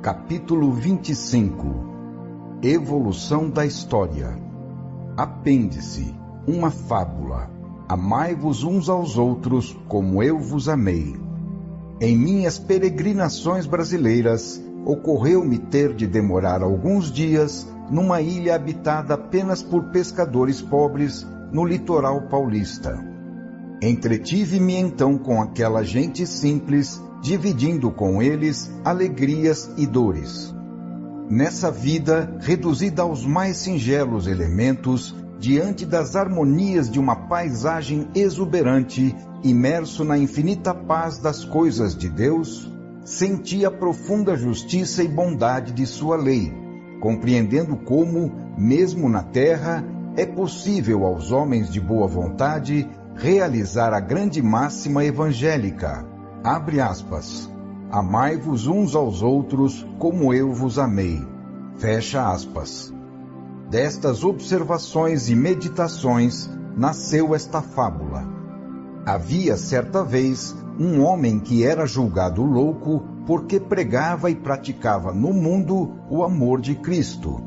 Capítulo 25. Evolução da História. Apêndice. Uma fábula. Amai-vos uns aos outros como eu vos amei. Em minhas peregrinações brasileiras, ocorreu-me ter de demorar alguns dias numa ilha habitada apenas por pescadores pobres no litoral paulista. Entretive-me então com aquela gente simples, dividindo com eles alegrias e dores. Nessa vida, reduzida aos mais singelos elementos, diante das harmonias de uma paisagem exuberante, imerso na infinita paz das coisas de Deus, senti a profunda justiça e bondade de sua lei, compreendendo como, mesmo na terra, é possível aos homens de boa vontade realizar a grande máxima evangélica. Abre aspas. Amai-vos uns aos outros como eu vos amei. Fecha aspas. Destas observações e meditações nasceu esta fábula. Havia certa vez um homem que era julgado louco porque pregava e praticava no mundo o amor de Cristo.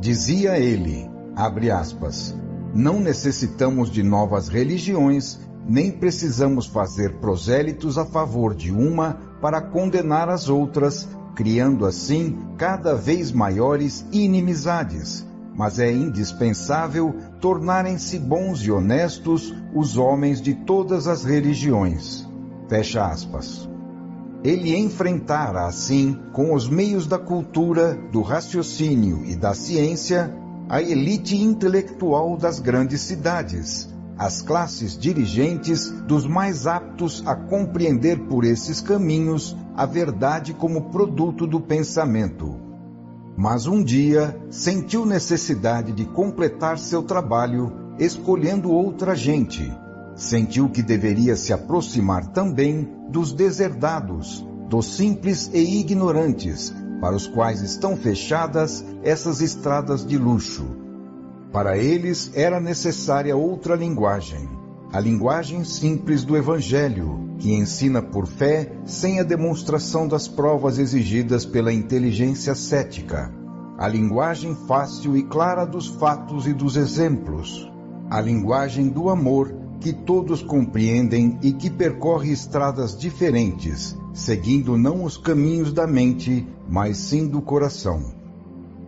Dizia ele, abre aspas, não necessitamos de novas religiões, nem precisamos fazer prosélitos a favor de uma para condenar as outras, criando assim cada vez maiores inimizades. Mas é indispensável tornarem-se bons e honestos os homens de todas as religiões. Fecha aspas. Ele enfrentara assim, com os meios da cultura, do raciocínio e da ciência, a elite intelectual das grandes cidades, as classes dirigentes dos mais aptos a compreender por esses caminhos a verdade como produto do pensamento. Mas um dia sentiu necessidade de completar seu trabalho escolhendo outra gente. Sentiu que deveria se aproximar também dos deserdados, dos simples e ignorantes, para os quais estão fechadas essas estradas de luxo. Para eles era necessária outra linguagem, a linguagem simples do Evangelho, que ensina por fé sem a demonstração das provas exigidas pela inteligência cética, a linguagem fácil e clara dos fatos e dos exemplos, a linguagem do amor que todos compreendem e que percorre estradas diferentes, seguindo não os caminhos da mente, mas sim do coração.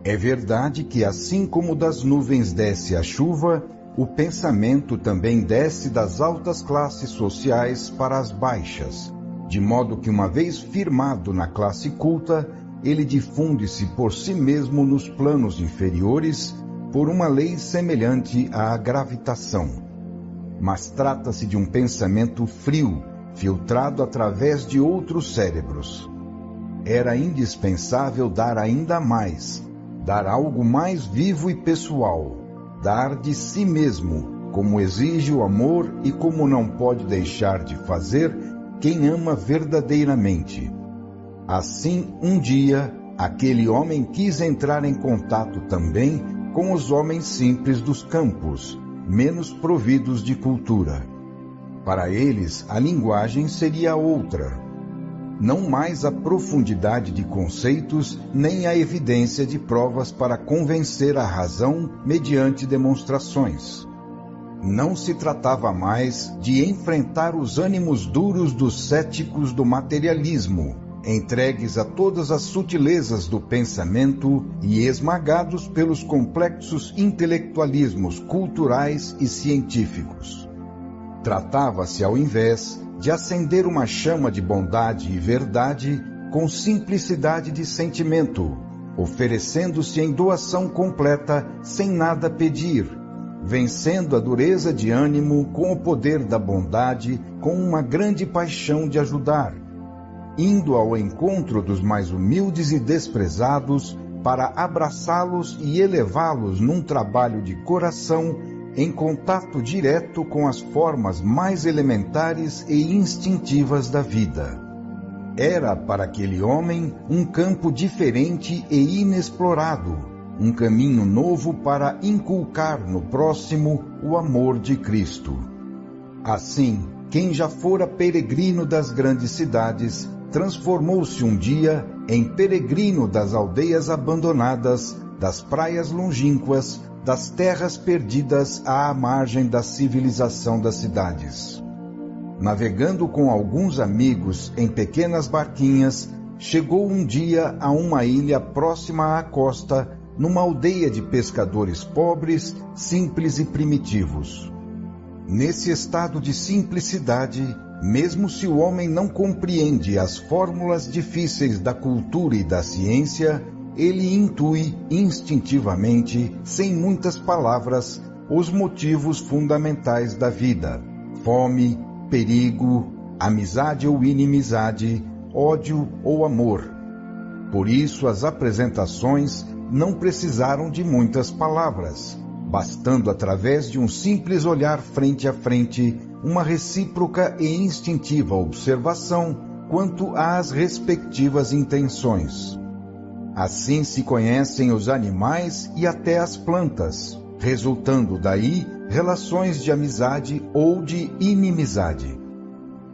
É verdade que assim como das nuvens desce a chuva, o pensamento também desce das altas classes sociais para as baixas, de modo que uma vez firmado na classe culta, ele difunde-se por si mesmo nos planos inferiores por uma lei semelhante à gravitação. Mas trata-se de um pensamento frio, filtrado através de outros cérebros. Era indispensável dar ainda mais, dar algo mais vivo e pessoal, dar de si mesmo, como exige o amor e como não pode deixar de fazer quem ama verdadeiramente. Assim, um dia, aquele homem quis entrar em contato também com os homens simples dos campos, menos providos de cultura. Para eles, a linguagem seria outra. Não mais a profundidade de conceitos, nem a evidência de provas para convencer a razão mediante demonstrações. Não se tratava mais de enfrentar os ânimos duros dos céticos do materialismo, entregues a todas as sutilezas do pensamento e esmagados pelos complexos intelectualismos culturais e científicos. Tratava-se, ao invés, de acender uma chama de bondade e verdade com simplicidade de sentimento, oferecendo-se em doação completa sem nada pedir, vencendo a dureza de ânimo com o poder da bondade, com uma grande paixão de ajudar, indo ao encontro dos mais humildes e desprezados para abraçá-los e elevá-los num trabalho de coração em contato direto com as formas mais elementares e instintivas da vida. Era para aquele homem um campo diferente e inexplorado, um caminho novo para inculcar no próximo o amor de Cristo. Assim, quem já fora peregrino das grandes cidades, transformou-se um dia em peregrino das aldeias abandonadas, das praias longínquas, das terras perdidas à margem da civilização das cidades. Navegando com alguns amigos em pequenas barquinhas, chegou um dia a uma ilha próxima à costa, numa aldeia de pescadores pobres, simples e primitivos. Nesse estado de simplicidade, mesmo se o homem não compreende as fórmulas difíceis da cultura e da ciência, ele intui instintivamente, sem muitas palavras, os motivos fundamentais da vida: fome, perigo, amizade ou inimizade, ódio ou amor. Por isso as apresentações não precisaram de muitas palavras, bastando através de um simples olhar frente a frente, uma recíproca e instintiva observação quanto às respectivas intenções. Assim se conhecem os animais e até as plantas, resultando daí relações de amizade ou de inimizade.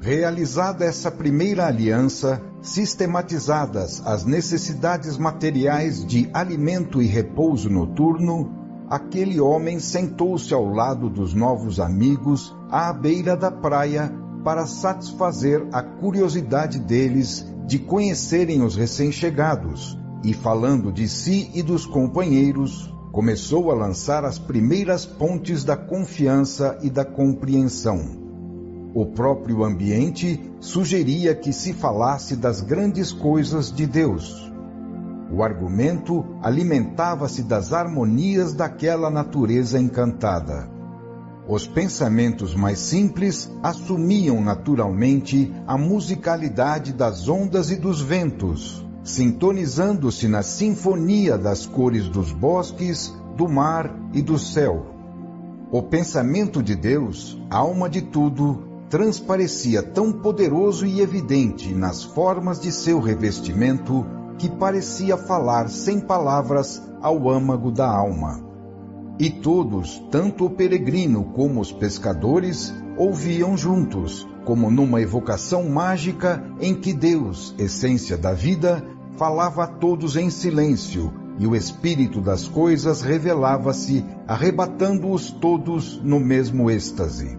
Realizada essa primeira aliança, sistematizadas as necessidades materiais de alimento e repouso noturno, aquele homem sentou-se ao lado dos novos amigos à beira da praia para satisfazer a curiosidade deles de conhecerem os recém-chegados e, falando de si e dos companheiros, começou a lançar as primeiras pontes da confiança e da compreensão. O próprio ambiente sugeria que se falasse das grandes coisas de Deus. O argumento alimentava-se das harmonias daquela natureza encantada. Os pensamentos mais simples assumiam naturalmente a musicalidade das ondas e dos ventos, sintonizando-se na sinfonia das cores dos bosques, do mar e do céu. O pensamento de Deus, alma de tudo, transparecia tão poderoso e evidente nas formas de seu revestimento que parecia falar sem palavras ao âmago da alma. E todos, tanto o peregrino como os pescadores, ouviam juntos, como numa evocação mágica em que Deus, essência da vida, falava a todos em silêncio, e o espírito das coisas revelava-se, arrebatando-os todos no mesmo êxtase.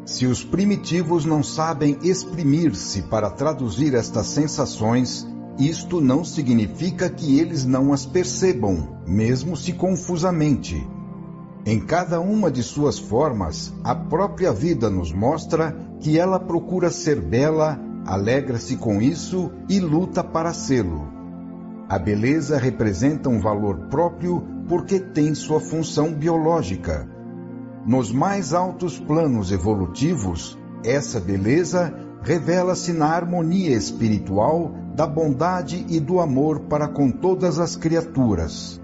Se os primitivos não sabem exprimir-se para traduzir estas sensações, isto não significa que eles não as percebam, mesmo se confusamente. Em cada uma de suas formas, a própria vida nos mostra que ela procura ser bela, alegra-se com isso e luta para sê-lo. A beleza representa um valor próprio porque tem sua função biológica. Nos mais altos planos evolutivos, essa beleza revela-se na harmonia espiritual da bondade e do amor para com todas as criaturas.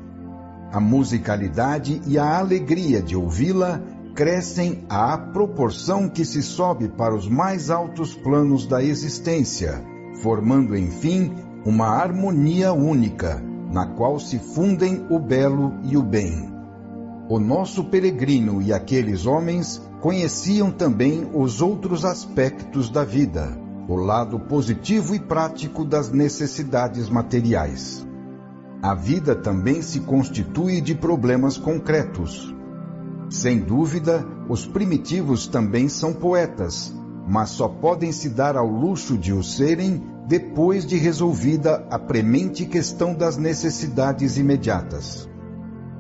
A musicalidade e a alegria de ouvi-la crescem à proporção que se sobe para os mais altos planos da existência, formando, enfim, uma harmonia única, na qual se fundem o belo e o bem. O nosso peregrino e aqueles homens conheciam também os outros aspectos da vida, o lado positivo e prático das necessidades materiais. A vida também se constitui de problemas concretos. Sem dúvida, os primitivos também são poetas, mas só podem se dar ao luxo de o serem depois de resolvida a premente questão das necessidades imediatas.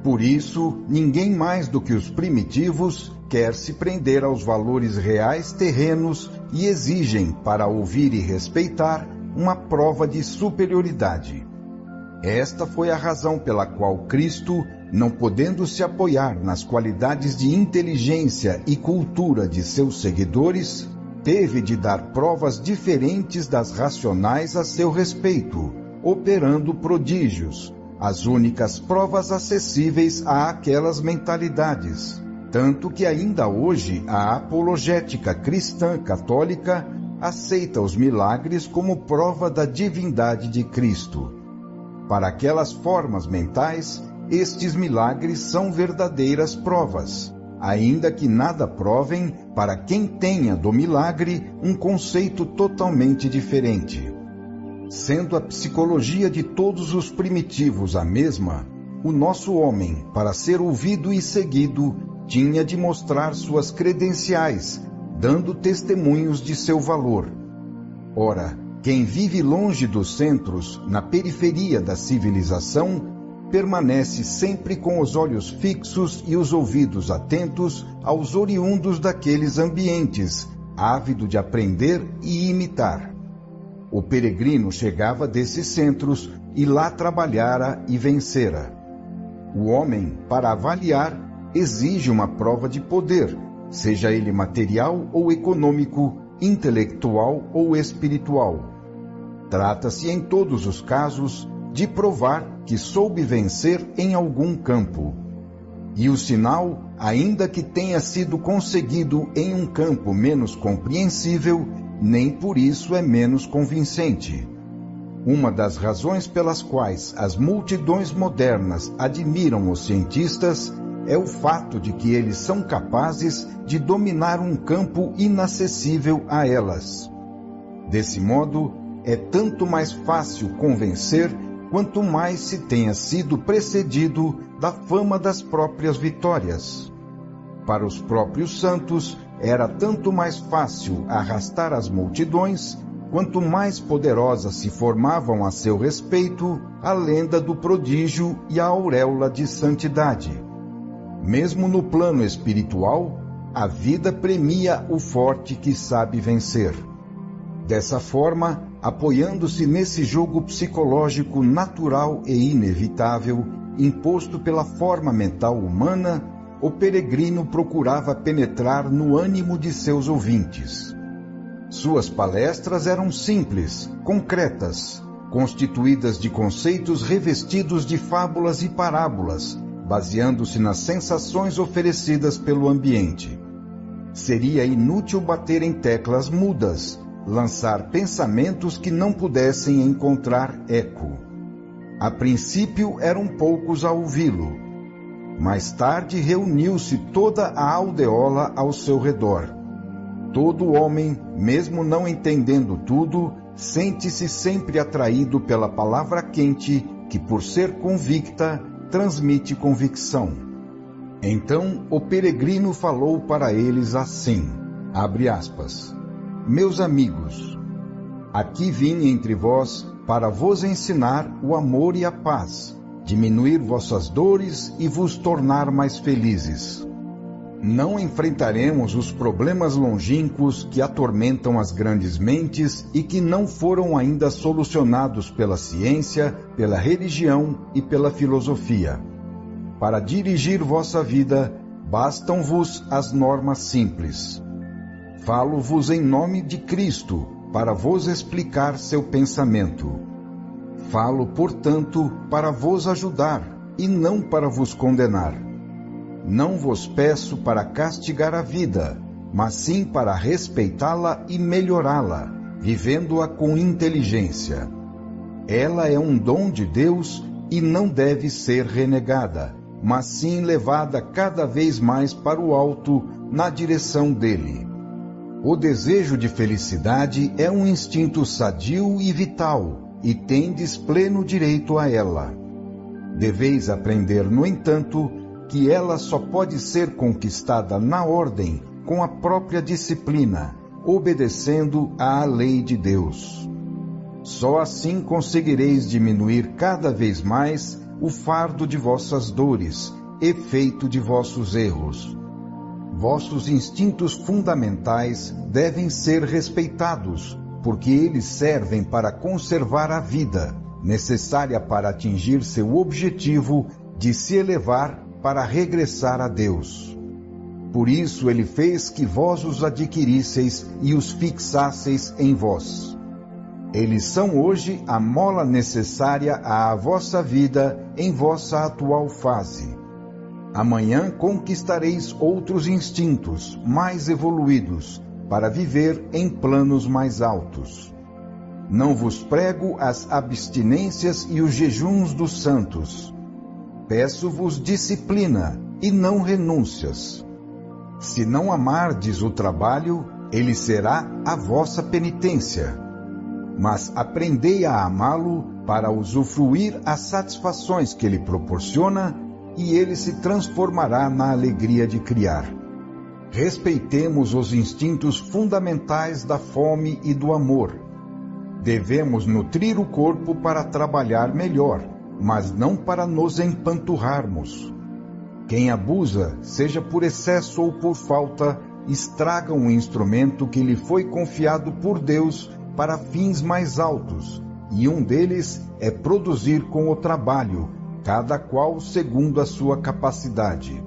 Por isso, ninguém mais do que os primitivos quer se prender aos valores reais terrenos e exigem, para ouvir e respeitar, uma prova de superioridade. Esta foi a razão pela qual Cristo, não podendo se apoiar nas qualidades de inteligência e cultura de seus seguidores, teve de dar provas diferentes das racionais a seu respeito, operando prodígios, as únicas provas acessíveis àquelas mentalidades, tanto que ainda hoje a apologética cristã católica aceita os milagres como prova da divindade de Cristo. Para aquelas formas mentais, estes milagres são verdadeiras provas, ainda que nada provem para quem tenha do milagre um conceito totalmente diferente. Sendo a psicologia de todos os primitivos a mesma, o nosso homem, para ser ouvido e seguido, tinha de mostrar suas credenciais, dando testemunhos de seu valor. Ora, quem vive longe dos centros, na periferia da civilização, permanece sempre com os olhos fixos e os ouvidos atentos aos oriundos daqueles ambientes, ávido de aprender e imitar. O peregrino chegava desses centros e lá trabalhara e vencera. O homem, para avaliar, exige uma prova de poder, seja ele material ou econômico, intelectual ou espiritual. Trata-se, em todos os casos, de provar que soube vencer em algum campo. E o sinal, ainda que tenha sido conseguido em um campo menos compreensível, nem por isso é menos convincente. Uma das razões pelas quais as multidões modernas admiram os cientistas é o fato de que eles são capazes de dominar um campo inacessível a elas. Desse modo, é tanto mais fácil convencer quanto mais se tenha sido precedido da fama das próprias vitórias. Para os próprios santos, era tanto mais fácil arrastar as multidões, quanto mais poderosas se formavam a seu respeito a lenda do prodígio e a auréola de santidade. Mesmo no plano espiritual, a vida premia o forte que sabe vencer. Dessa forma, apoiando-se nesse jogo psicológico natural e inevitável, imposto pela forma mental humana, o peregrino procurava penetrar no ânimo de seus ouvintes. Suas palestras eram simples, concretas, constituídas de conceitos revestidos de fábulas e parábolas, baseando-se nas sensações oferecidas pelo ambiente. Seria inútil bater em teclas mudas, lançar pensamentos que não pudessem encontrar eco. A princípio eram poucos a ouvi-lo. Mais tarde reuniu-se toda a aldeola ao seu redor. Todo homem, mesmo não entendendo tudo, sente-se sempre atraído pela palavra quente que, por ser convicta, transmite convicção. Então o peregrino falou para eles assim, abre aspas, meus amigos, aqui vim entre vós para vos ensinar o amor e a paz, diminuir vossas dores e vos tornar mais felizes. Não enfrentaremos os problemas longínquos que atormentam as grandes mentes e que não foram ainda solucionados pela ciência, pela religião e pela filosofia. Para dirigir vossa vida, bastam-vos as normas simples. Falo-vos em nome de Cristo, para vos explicar seu pensamento. Falo, portanto, para vos ajudar, e não para vos condenar. Não vos peço para castigar a vida, mas sim para respeitá-la e melhorá-la, vivendo-a com inteligência. Ela é um dom de Deus e não deve ser renegada, mas sim levada cada vez mais para o alto, na direção dele. O desejo de felicidade é um instinto sadio e vital, e tendes pleno direito a ela. Deveis aprender, no entanto, que ela só pode ser conquistada na ordem, com a própria disciplina, obedecendo à lei de Deus. Só assim conseguireis diminuir cada vez mais o fardo de vossas dores, efeito de vossos erros. Vossos instintos fundamentais devem ser respeitados, porque eles servem para conservar a vida, necessária para atingir seu objetivo de se elevar para regressar a Deus. Por isso ele fez que vós os adquirisseis e os fixasseis em vós. Eles são hoje a mola necessária à vossa vida em vossa atual fase. Amanhã conquistareis outros instintos mais evoluídos para viver em planos mais altos. Não vos prego as abstinências e os jejuns dos santos. Peço-vos disciplina e não renúncias. Se não amardes o trabalho, ele será a vossa penitência. mas aprendei a amá-lo para usufruir as satisfações que ele proporciona, e ele se transformará na alegria de criar. Respeitemos os instintos fundamentais da fome e do amor. Devemos nutrir o corpo para trabalhar melhor, mas não para nos empanturrarmos. Quem abusa, seja por excesso ou por falta, estraga um instrumento que lhe foi confiado por Deus para fins mais altos, e um deles é produzir com o trabalho, cada qual segundo a sua capacidade.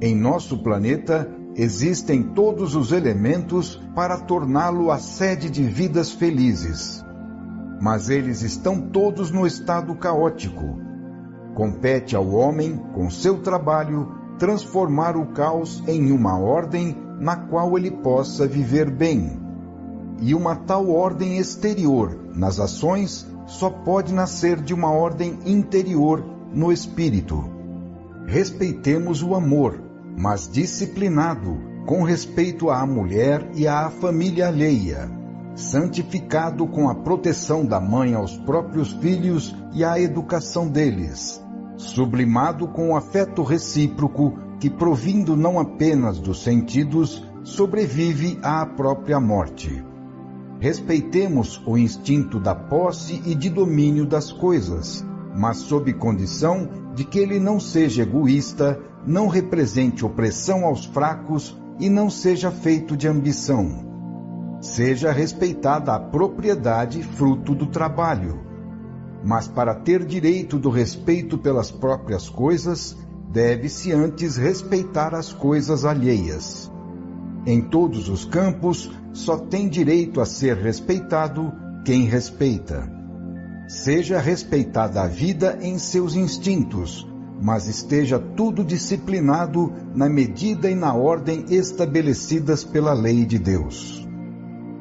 Em nosso planeta existem todos os elementos para torná-lo a sede de vidas felizes. Mas eles estão todos no estado caótico. Compete ao homem, com seu trabalho, transformar o caos em uma ordem na qual ele possa viver bem. E uma tal ordem exterior nas ações só pode nascer de uma ordem interior no espírito. Respeitemos o amor, mas disciplinado, com respeito à mulher e à família alheia, santificado com a proteção da mãe aos próprios filhos e a educação deles, sublimado com o afeto recíproco que, provindo não apenas dos sentidos, sobrevive à própria morte. Respeitemos o instinto da posse e de domínio das coisas, mas sob condição de que ele não seja egoísta, não represente opressão aos fracos e não seja feito de ambição. Seja respeitada a propriedade fruto do trabalho. Mas para ter direito do respeito pelas próprias coisas, deve-se antes respeitar as coisas alheias. Em todos os campos, só tem direito a ser respeitado quem respeita. Seja respeitada a vida em seus instintos, mas esteja tudo disciplinado na medida e na ordem estabelecidas pela lei de Deus.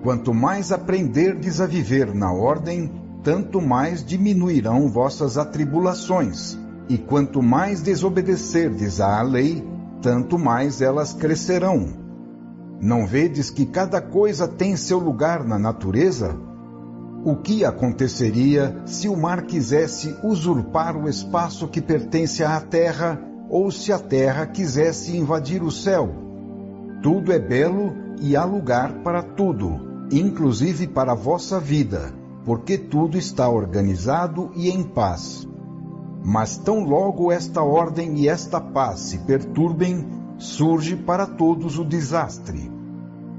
Quanto mais aprenderdes a viver na ordem, tanto mais diminuirão vossas atribulações, e quanto mais desobedecerdes à lei, tanto mais elas crescerão. Não vedes que cada coisa tem seu lugar na natureza? O que aconteceria se o mar quisesse usurpar o espaço que pertence à terra, ou se a terra quisesse invadir o céu? Tudo é belo e há lugar para tudo, inclusive para a vossa vida, porque tudo está organizado e em paz. Mas tão logo esta ordem e esta paz se perturbem, surge para todos o desastre.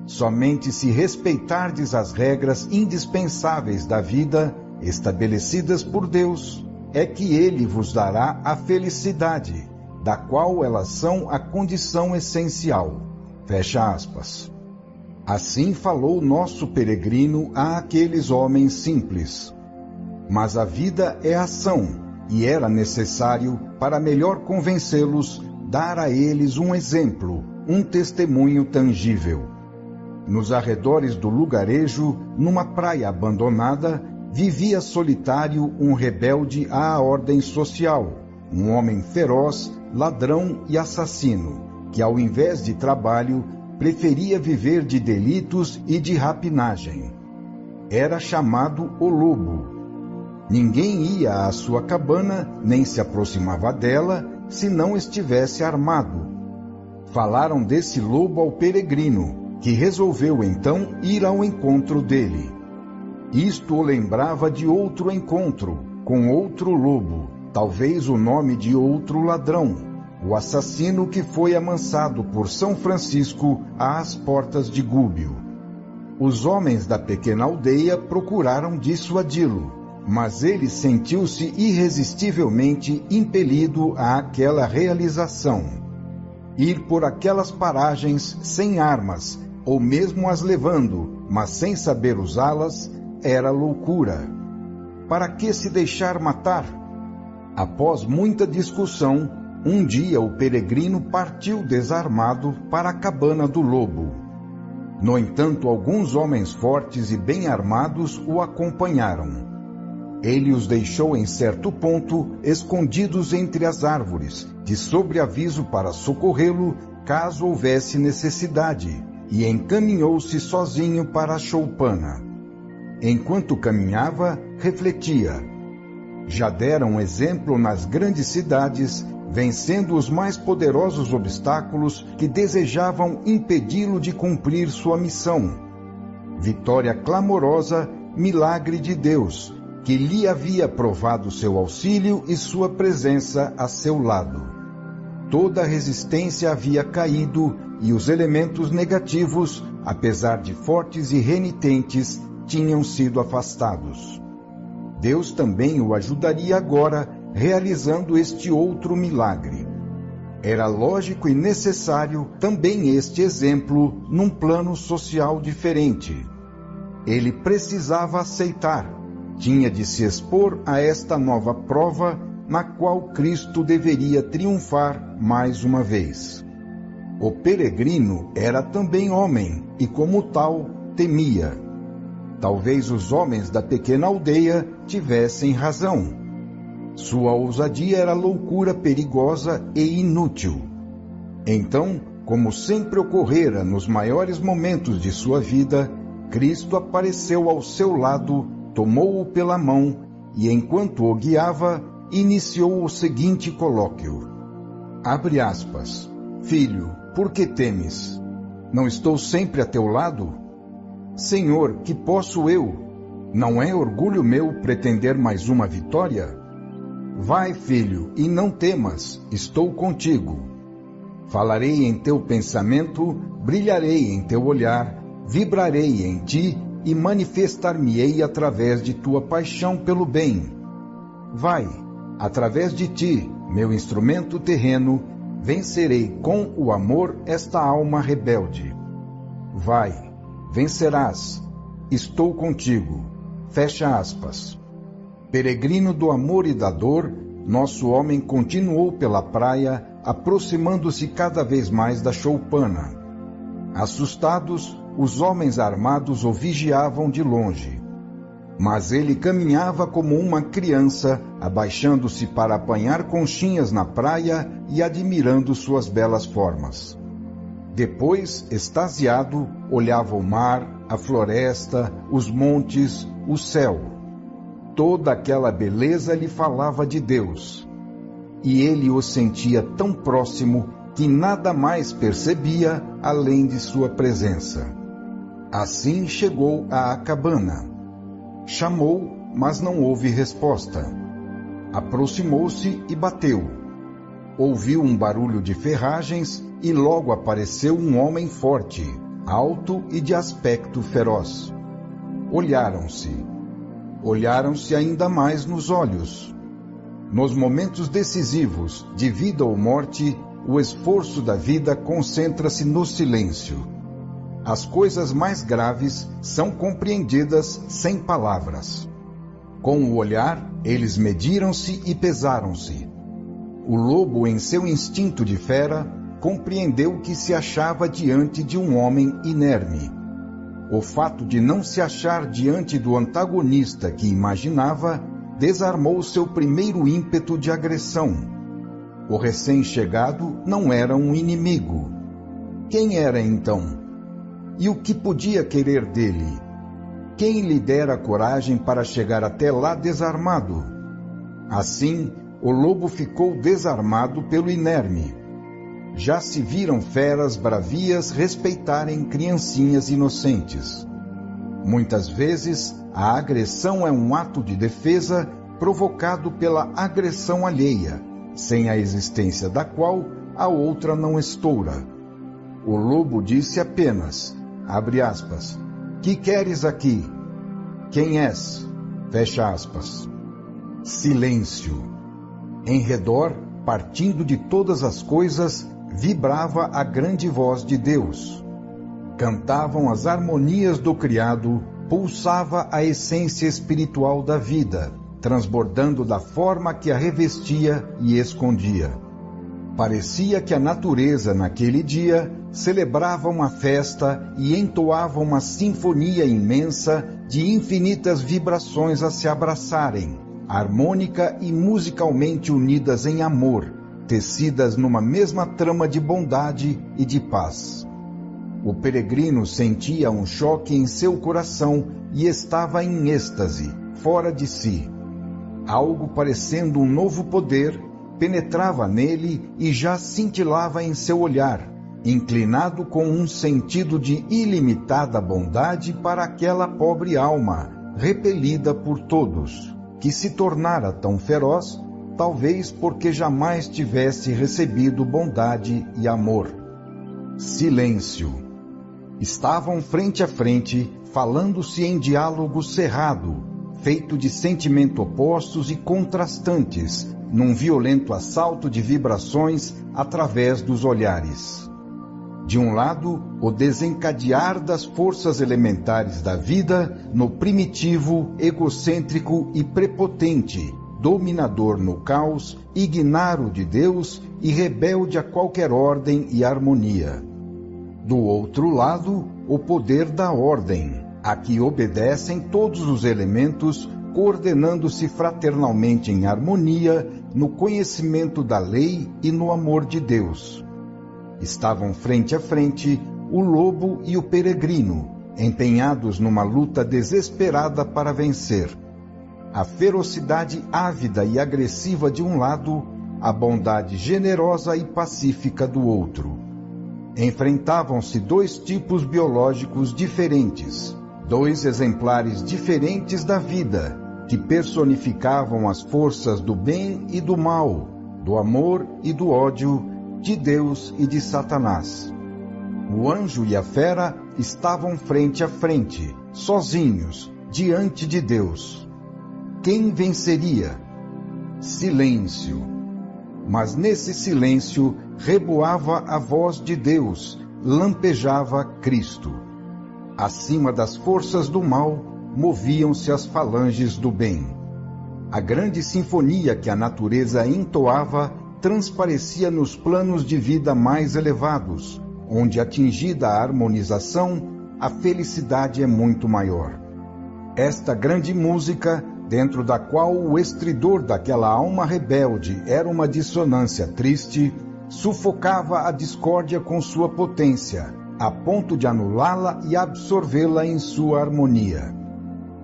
Somente se respeitardes as regras indispensáveis da vida, estabelecidas por Deus, é que Ele vos dará a felicidade, da qual elas são a condição essencial. Fecha aspas. Assim falou nosso peregrino a aqueles homens simples. Mas a vida é ação, e era necessário, para melhor convencê-los, dar a eles um exemplo, um testemunho tangível. Nos arredores do lugarejo, numa praia abandonada, vivia solitário um rebelde à ordem social, um homem feroz, ladrão e assassino, que ao invés de trabalho, preferia viver de delitos e de rapinagem. Era chamado o Lobo. Ninguém ia à sua cabana, nem se aproximava dela, se não estivesse armado. Falaram desse lobo ao peregrino, que resolveu então ir ao encontro dele. Isto o lembrava de outro encontro, com outro lobo, talvez o nome de outro ladrão, o assassino que foi amansado por São Francisco às portas de Gúbio. Os homens da pequena aldeia procuraram dissuadi-lo, mas ele sentiu-se irresistivelmente impelido àquela realização. Ir por aquelas paragens sem armas, ou mesmo as levando, mas sem saber usá-las, era loucura. Para que se deixar matar? Após muita discussão, um dia o peregrino partiu desarmado para a cabana do lobo. No entanto, alguns homens fortes e bem armados o acompanharam. Ele os deixou em certo ponto, escondidos entre as árvores, de sobreaviso para socorrê-lo, caso houvesse necessidade, e encaminhou-se sozinho para a choupana. Enquanto caminhava, refletia. Já dera um exemplo nas grandes cidades, vencendo os mais poderosos obstáculos que desejavam impedi-lo de cumprir sua missão. Vitória clamorosa, milagre de Deus, que lhe havia provado seu auxílio e sua presença a seu lado. Toda a resistência havia caído e os elementos negativos, apesar de fortes e renitentes, tinham sido afastados. Deus também o ajudaria agora, realizando este outro milagre. Era lógico e necessário também este exemplo num plano social diferente. Ele precisava aceitar, tinha de se expor a esta nova prova, na qual Cristo deveria triunfar mais uma vez. O peregrino era também homem e, como tal, temia. Talvez os homens da pequena aldeia tivessem razão. Sua ousadia era loucura perigosa e inútil. Então, como sempre ocorrera nos maiores momentos de sua vida, Cristo apareceu ao seu lado, tomou-o pela mão e, enquanto o guiava, iniciou o seguinte colóquio. Abre aspas. Filho, por que temes? Não estou sempre a teu lado? Senhor, que posso eu? Não é orgulho meu pretender mais uma vitória? Vai, filho, e não temas, estou contigo. Falarei em teu pensamento, brilharei em teu olhar, vibrarei em ti e manifestar-me-ei através de tua paixão pelo bem. Vai, através de ti, meu instrumento terreno, vencerei com o amor esta alma rebelde. Vai, vencerás, estou contigo. Fecha aspas. Peregrino do amor e da dor, nosso homem continuou pela praia, aproximando-se cada vez mais da choupana. Assustados, os homens armados o vigiavam de longe. Mas ele caminhava como uma criança, abaixando-se para apanhar conchinhas na praia e admirando suas belas formas. Depois, extasiado, olhava o mar, a floresta, os montes, o céu. Toda aquela beleza lhe falava de Deus. E ele o sentia tão próximo que nada mais percebia além de sua presença. Assim chegou à cabana. Chamou, mas não houve resposta. Aproximou-se e bateu. Ouviu um barulho de ferragens e logo apareceu um homem forte, alto e de aspecto feroz. Olharam-se. Olharam-se ainda mais nos olhos. Nos momentos decisivos de vida ou morte, o esforço da vida concentra-se no silêncio. As coisas mais graves são compreendidas sem palavras. Com o olhar, eles mediram-se e pesaram-se. O lobo, em seu instinto de fera, compreendeu que se achava diante de um homem inerme. O fato de não se achar diante do antagonista que imaginava desarmou seu primeiro ímpeto de agressão. O recém-chegado não era um inimigo. Quem era então? E o que podia querer dele? Quem lhe dera coragem para chegar até lá desarmado? Assim, o lobo ficou desarmado pelo inerme. Já se viram feras bravias respeitarem criancinhas inocentes. Muitas vezes, a agressão é um ato de defesa provocado pela agressão alheia, sem a existência da qual a outra não estoura. O lobo disse apenas, abre aspas, que queres aqui? Quem és? Fecha aspas. Silêncio. Em redor, partindo de todas as coisas, vibrava a grande voz de Deus. Cantavam as harmonias do criado, pulsava a essência espiritual da vida, transbordando da forma que a revestia e escondia. Parecia que a natureza, naquele dia, celebrava uma festa e entoava uma sinfonia imensa de infinitas vibrações a se abraçarem, harmônica e musicalmente unidas em amor, tecidas numa mesma trama de bondade e de paz. O peregrino sentia um choque em seu coração e estava em êxtase, fora de si. Algo parecendo um novo poder penetrava nele e já cintilava em seu olhar, inclinado com um sentido de ilimitada bondade para aquela pobre alma, repelida por todos, que se tornara tão feroz, talvez porque jamais tivesse recebido bondade e amor. Silêncio. Estavam frente a frente, falando-se em diálogo cerrado, feito de sentimentos opostos e contrastantes, num violento assalto de vibrações através dos olhares. De um lado, o desencadear das forças elementares da vida no primitivo, egocêntrico e prepotente, dominador no caos, ignaro de Deus e rebelde a qualquer ordem e harmonia. Do outro lado, o poder da ordem, a que obedecem todos os elementos, coordenando-se fraternalmente em harmonia, no conhecimento da lei e no amor de Deus. Estavam frente a frente o lobo e o peregrino, empenhados numa luta desesperada para vencer. A ferocidade ávida e agressiva de um lado, a bondade generosa e pacífica do outro. Enfrentavam-se dois tipos biológicos diferentes, dois exemplares diferentes da vida, que personificavam as forças do bem e do mal, do amor e do ódio, de Deus e de Satanás. O anjo e a fera estavam frente a frente, sozinhos, diante de Deus. Quem venceria? Silêncio. Mas nesse silêncio reboava a voz de Deus, lampejava Cristo. Acima das forças do mal, moviam-se as falanges do bem. A grande sinfonia que a natureza entoava transparecia nos planos de vida mais elevados, onde, atingida a harmonização, a felicidade é muito maior. Esta grande música, dentro da qual o estridor daquela alma rebelde era uma dissonância triste, sufocava a discórdia com sua potência, a ponto de anulá-la e absorvê-la em sua harmonia.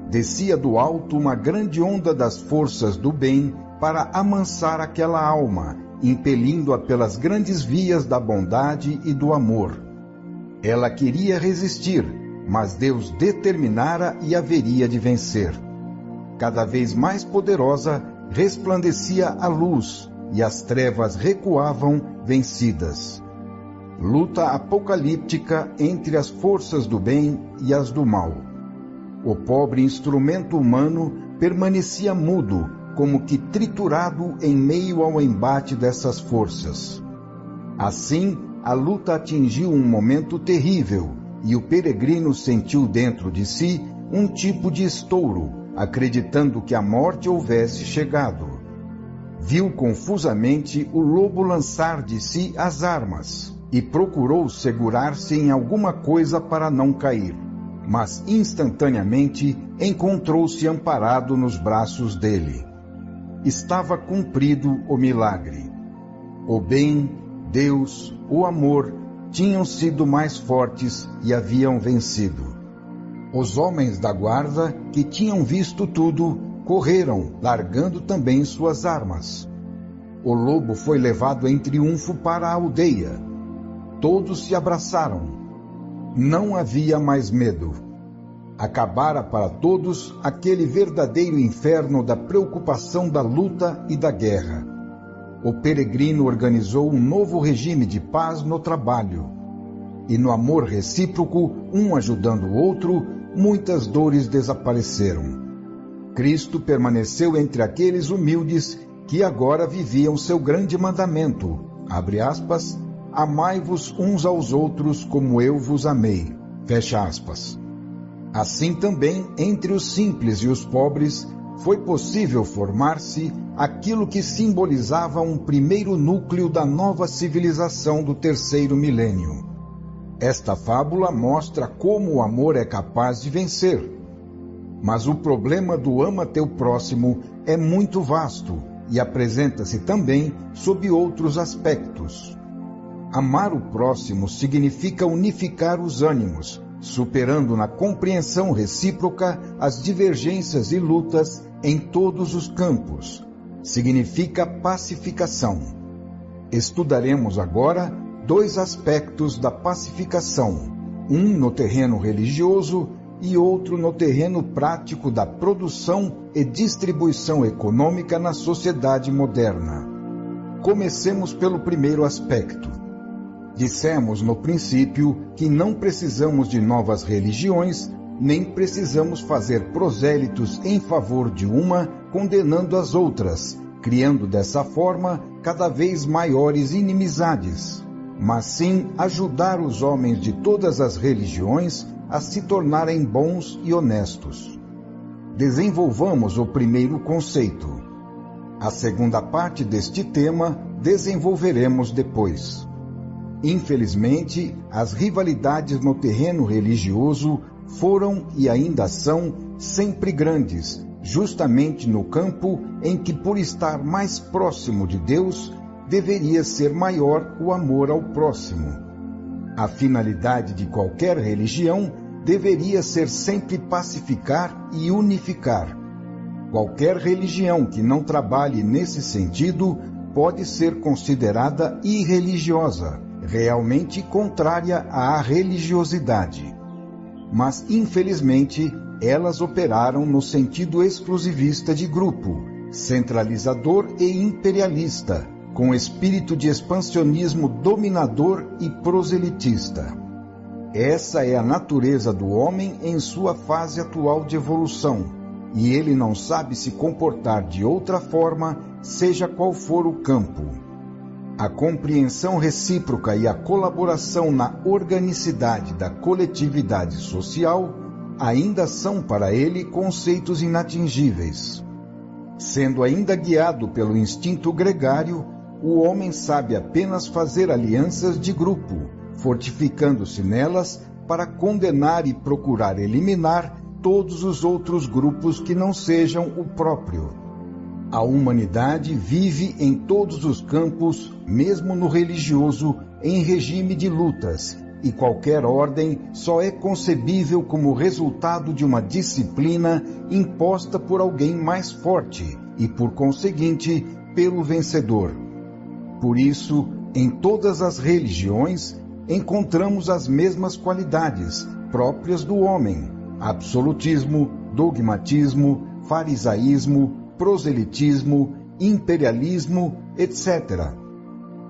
Descia do alto uma grande onda das forças do bem para amansar aquela alma, impelindo-a pelas grandes vias da bondade e do amor. Ela queria resistir, mas Deus determinara e haveria de vencer. Cada vez mais poderosa, resplandecia a luz, e as trevas recuavam vencidas. Luta apocalíptica entre as forças do bem e as do mal. O pobre instrumento humano permanecia mudo, como que triturado em meio ao embate dessas forças. Assim, a luta atingiu um momento terrível, e o peregrino sentiu dentro de si um tipo de estouro, acreditando que a morte houvesse chegado. Viu confusamente o lobo lançar de si as armas, e procurou segurar-se em alguma coisa para não cair, mas instantaneamente encontrou-se amparado nos braços dele. Estava cumprido o milagre. O bem, Deus, o amor tinham sido mais fortes e haviam vencido. Os homens da guarda, que tinham visto tudo, correram, largando também suas armas. O lobo foi levado em triunfo para a aldeia. Todos se abraçaram. Não havia mais medo. Acabara para todos aquele verdadeiro inferno da preocupação da luta e da guerra. O peregrino organizou um novo regime de paz no trabalho. E no amor recíproco, um ajudando o outro, muitas dores desapareceram. Cristo permaneceu entre aqueles humildes que agora viviam seu grande mandamento, abre aspas, amai-vos uns aos outros como eu vos amei, fecha aspas. Assim também, entre os simples e os pobres, foi possível formar-se aquilo que simbolizava um primeiro núcleo da nova civilização do terceiro milênio. Esta fábula mostra como o amor é capaz de vencer. Mas o problema do ama teu próximo é muito vasto e apresenta-se também sob outros aspectos. Amar o próximo significa unificar os ânimos, superando na compreensão recíproca as divergências e lutas em todos os campos. Significa pacificação. Estudaremos agora 2 aspectos da pacificação, um no terreno religioso e outro no terreno prático da produção e distribuição econômica na sociedade moderna. Comecemos pelo primeiro aspecto. Dissemos no princípio que não precisamos de novas religiões, nem precisamos fazer prosélitos em favor de uma, condenando as outras, criando dessa forma cada vez maiores inimizades, mas sim ajudar os homens de todas as religiões a se tornarem bons e honestos. Desenvolvamos o primeiro conceito. A segunda parte deste tema desenvolveremos depois. Infelizmente, as rivalidades no terreno religioso foram e ainda são sempre grandes, justamente no campo em que, por estar mais próximo de Deus, deveria ser maior o amor ao próximo. A finalidade de qualquer religião deveria ser sempre pacificar e unificar. Qualquer religião que não trabalhe nesse sentido pode ser considerada irreligiosa, realmente contrária à religiosidade. Mas, infelizmente, elas operaram no sentido exclusivista de grupo, centralizador e imperialista, com espírito de expansionismo dominador e proselitista. Essa é a natureza do homem em sua fase atual de evolução, e ele não sabe se comportar de outra forma, seja qual for o campo. A compreensão recíproca e a colaboração na organicidade da coletividade social ainda são para ele conceitos inatingíveis. Sendo ainda guiado pelo instinto gregário, o homem sabe apenas fazer alianças de grupo, fortificando-se nelas para condenar e procurar eliminar todos os outros grupos que não sejam o próprio. A humanidade vive em todos os campos, mesmo no religioso, em regime de lutas, e qualquer ordem só é concebível como resultado de uma disciplina imposta por alguém mais forte e, por conseguinte, pelo vencedor. Por isso, em todas as religiões, encontramos as mesmas qualidades próprias do homem: absolutismo, dogmatismo, farisaísmo, proselitismo, imperialismo, etc.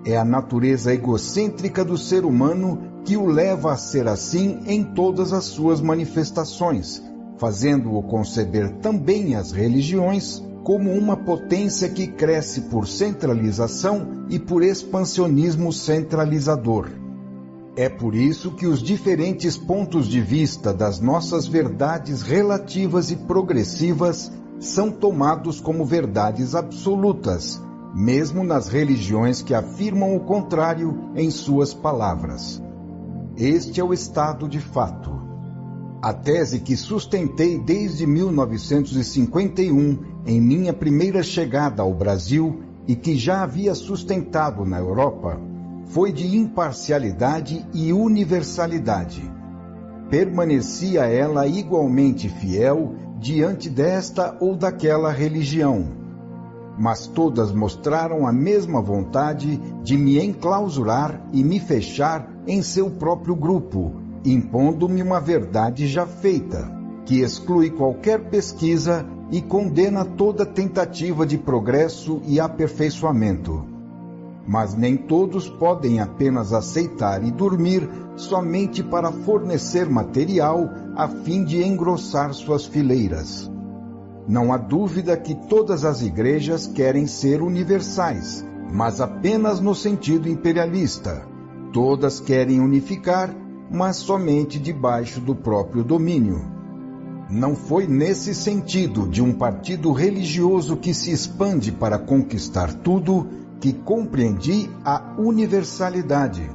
É a natureza egocêntrica do ser humano que o leva a ser assim em todas as suas manifestações, fazendo-o conceber também as religiões como uma potência que cresce por centralização e por expansionismo centralizador. É por isso que os diferentes pontos de vista das nossas verdades relativas e progressivas são tomados como verdades absolutas, mesmo nas religiões que afirmam o contrário em suas palavras. Este é o estado de fato. A tese que sustentei desde 1951, em minha primeira chegada ao Brasil, e que já havia sustentado na Europa, foi de imparcialidade e universalidade. Permanecia ela igualmente fiel diante desta ou daquela religião, mas todas mostraram a mesma vontade de me enclausurar e me fechar em seu próprio grupo, impondo-me uma verdade já feita, que exclui qualquer pesquisa e condena toda tentativa de progresso e aperfeiçoamento. Mas nem todos podem apenas aceitar e dormir somente para fornecer material a fim de engrossar suas fileiras. Não há dúvida que todas as igrejas querem ser universais, mas apenas no sentido imperialista. Todas querem unificar, mas somente debaixo do próprio domínio. Não foi nesse sentido de um partido religioso que se expande para conquistar tudo que compreendi a universalidade.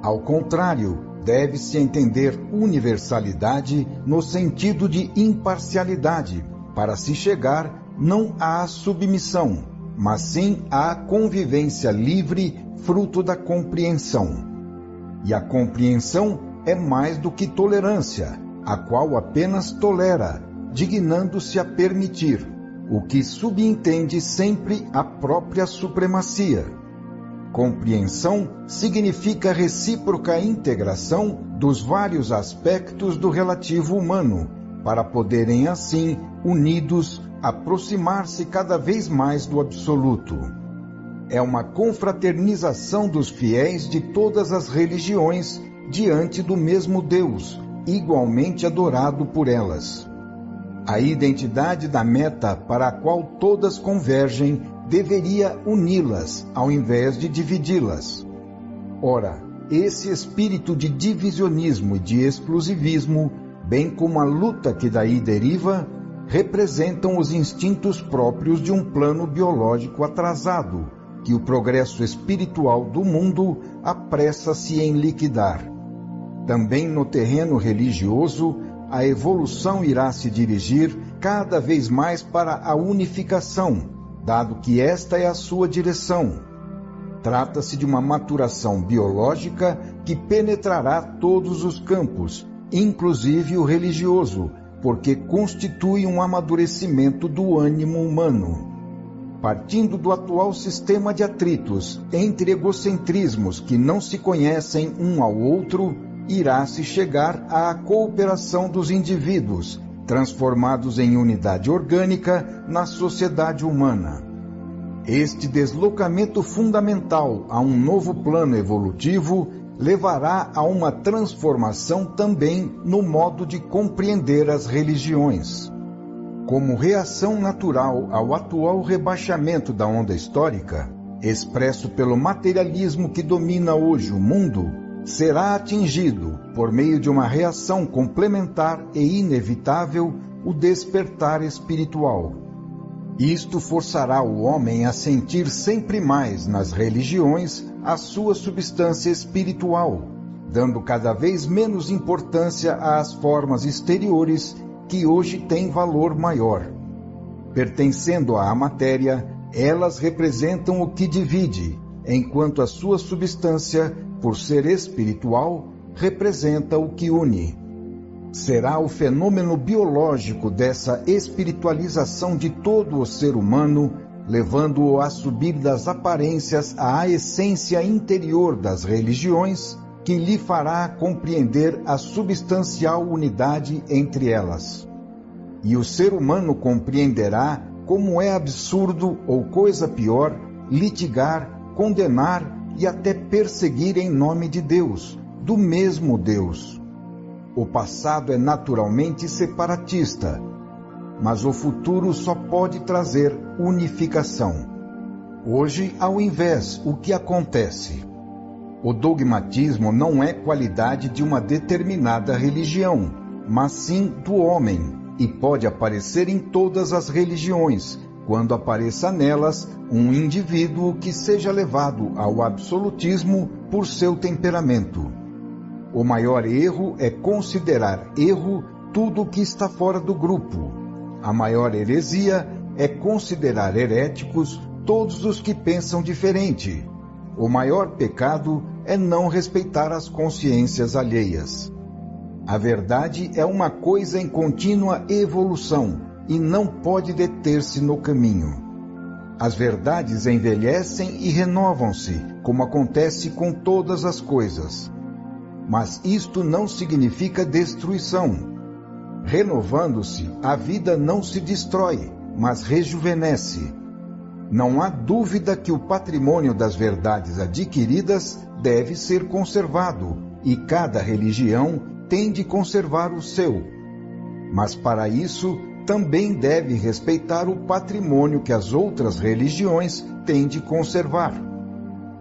Ao contrário, deve-se entender universalidade no sentido de imparcialidade, para se chegar não à submissão, mas sim à convivência livre, fruto da compreensão. E a compreensão é mais do que tolerância, a qual apenas tolera, dignando-se a permitir, o que subentende sempre a própria supremacia. Compreensão significa recíproca integração dos vários aspectos do relativo humano, para poderem assim, unidos, aproximar-se cada vez mais do absoluto. É uma confraternização dos fiéis de todas as religiões diante do mesmo Deus, igualmente adorado por elas. A identidade da meta para a qual todas convergem deveria uni-las, ao invés de dividi-las. Ora, esse espírito de divisionismo e de exclusivismo, bem como a luta que daí deriva, representam os instintos próprios de um plano biológico atrasado, que o progresso espiritual do mundo apressa-se em liquidar. Também no terreno religioso, a evolução irá se dirigir cada vez mais para a unificação, dado que esta é a sua direção. Trata-se de uma maturação biológica que penetrará todos os campos, inclusive o religioso, porque constitui um amadurecimento do ânimo humano. Partindo do atual sistema de atritos entre egocentrismos que não se conhecem um ao outro, irá-se chegar à cooperação dos indivíduos, transformados em unidade orgânica na sociedade humana. Este deslocamento fundamental a um novo plano evolutivo levará a uma transformação também no modo de compreender as religiões. Como reação natural ao atual rebaixamento da onda histórica, expresso pelo materialismo que domina hoje o mundo, será atingido, por meio de uma reação complementar e inevitável, o despertar espiritual. Isto forçará o homem a sentir sempre mais nas religiões a sua substância espiritual, dando cada vez menos importância às formas exteriores que hoje têm valor maior. Pertencendo à matéria, elas representam o que divide, enquanto a sua substância, por ser espiritual, representa o que une. Será o fenômeno biológico dessa espiritualização de todo o ser humano, levando-o a subir das aparências à essência interior das religiões, que lhe fará compreender a substancial unidade entre elas. E o ser humano compreenderá como é absurdo ou coisa pior litigar, condenar e até perseguir em nome de Deus, do mesmo Deus. O passado é naturalmente separatista, mas o futuro só pode trazer unificação. Hoje, ao invés, o que acontece? O dogmatismo não é qualidade de uma determinada religião, mas sim do homem, e pode aparecer em todas as religiões, quando apareça nelas um indivíduo que seja levado ao absolutismo por seu temperamento. O maior erro é considerar erro tudo o que está fora do grupo. A maior heresia é considerar heréticos todos os que pensam diferente. O maior pecado é não respeitar as consciências alheias. A verdade é uma coisa em contínua evolução e não pode deter-se no caminho. As verdades envelhecem e renovam-se, como acontece com todas as coisas. Mas isto não significa destruição. Renovando-se, a vida não se destrói, mas rejuvenesce. Não há dúvida que o patrimônio das verdades adquiridas deve ser conservado, e cada religião tem de conservar o seu. Mas para isso, também deve respeitar o patrimônio que as outras religiões têm de conservar.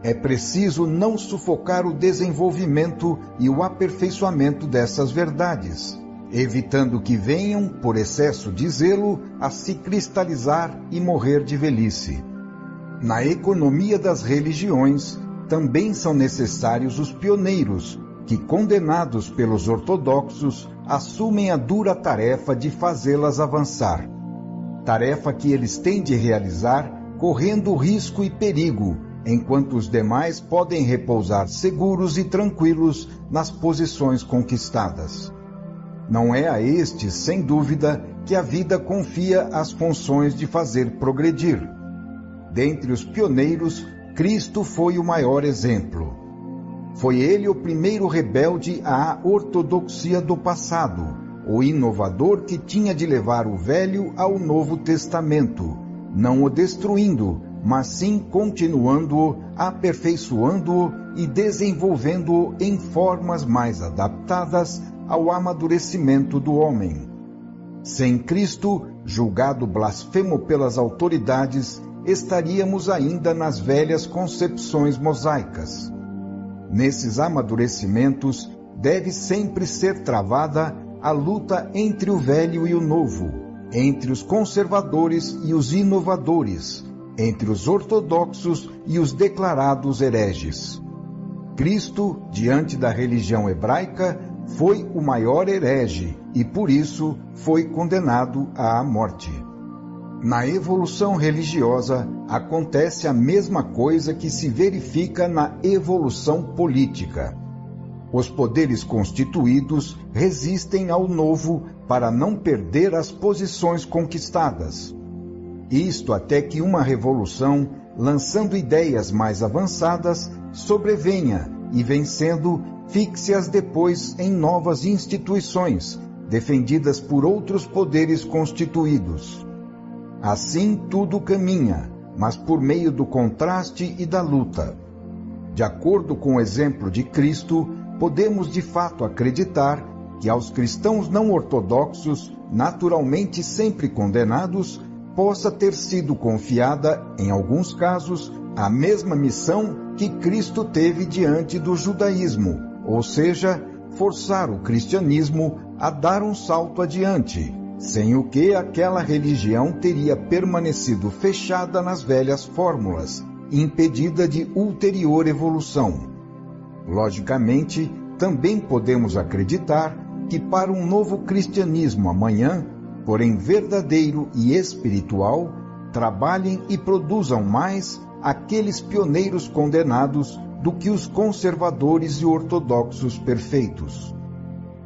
É preciso não sufocar o desenvolvimento e o aperfeiçoamento dessas verdades, evitando que venham, por excesso de zelo, a se cristalizar e morrer de velhice. Na economia das religiões, também são necessários os pioneiros, que, condenados pelos ortodoxos, assumem a dura tarefa de fazê-las avançar. Tarefa que eles têm de realizar, correndo risco e perigo, enquanto os demais podem repousar seguros e tranquilos nas posições conquistadas. Não é a estes, sem dúvida, que a vida confia as funções de fazer progredir. Dentre os pioneiros, Cristo foi o maior exemplo. Foi ele o primeiro rebelde à ortodoxia do passado, o inovador que tinha de levar o Velho ao Novo Testamento, não o destruindo, mas sim continuando-o, aperfeiçoando-o e desenvolvendo-o em formas mais adaptadas ao amadurecimento do homem. Sem Cristo, julgado blasfemo pelas autoridades, estaríamos ainda nas velhas concepções mosaicas. Nesses amadurecimentos, deve sempre ser travada a luta entre o velho e o novo, entre os conservadores e os inovadores, entre os ortodoxos e os declarados hereges. Cristo, diante da religião hebraica, foi o maior herege e, por isso, foi condenado à morte. Na evolução religiosa, acontece a mesma coisa que se verifica na evolução política. Os poderes constituídos resistem ao novo para não perder as posições conquistadas. Isto até que uma revolução, lançando ideias mais avançadas, sobrevenha e, vencendo, fixe-as depois em novas instituições, defendidas por outros poderes constituídos. Assim tudo caminha, mas por meio do contraste e da luta. De acordo com o exemplo de Cristo, podemos de fato acreditar que aos cristãos não ortodoxos, naturalmente sempre condenados, possa ter sido confiada, em alguns casos, a mesma missão que Cristo teve diante do judaísmo, ou seja, forçar o cristianismo a dar um salto adiante, sem o que aquela religião teria permanecido fechada nas velhas fórmulas, impedida de ulterior evolução. Logicamente, também podemos acreditar que para um novo cristianismo amanhã, porém verdadeiro e espiritual, trabalhem e produzam mais aqueles pioneiros condenados do que os conservadores e ortodoxos perfeitos.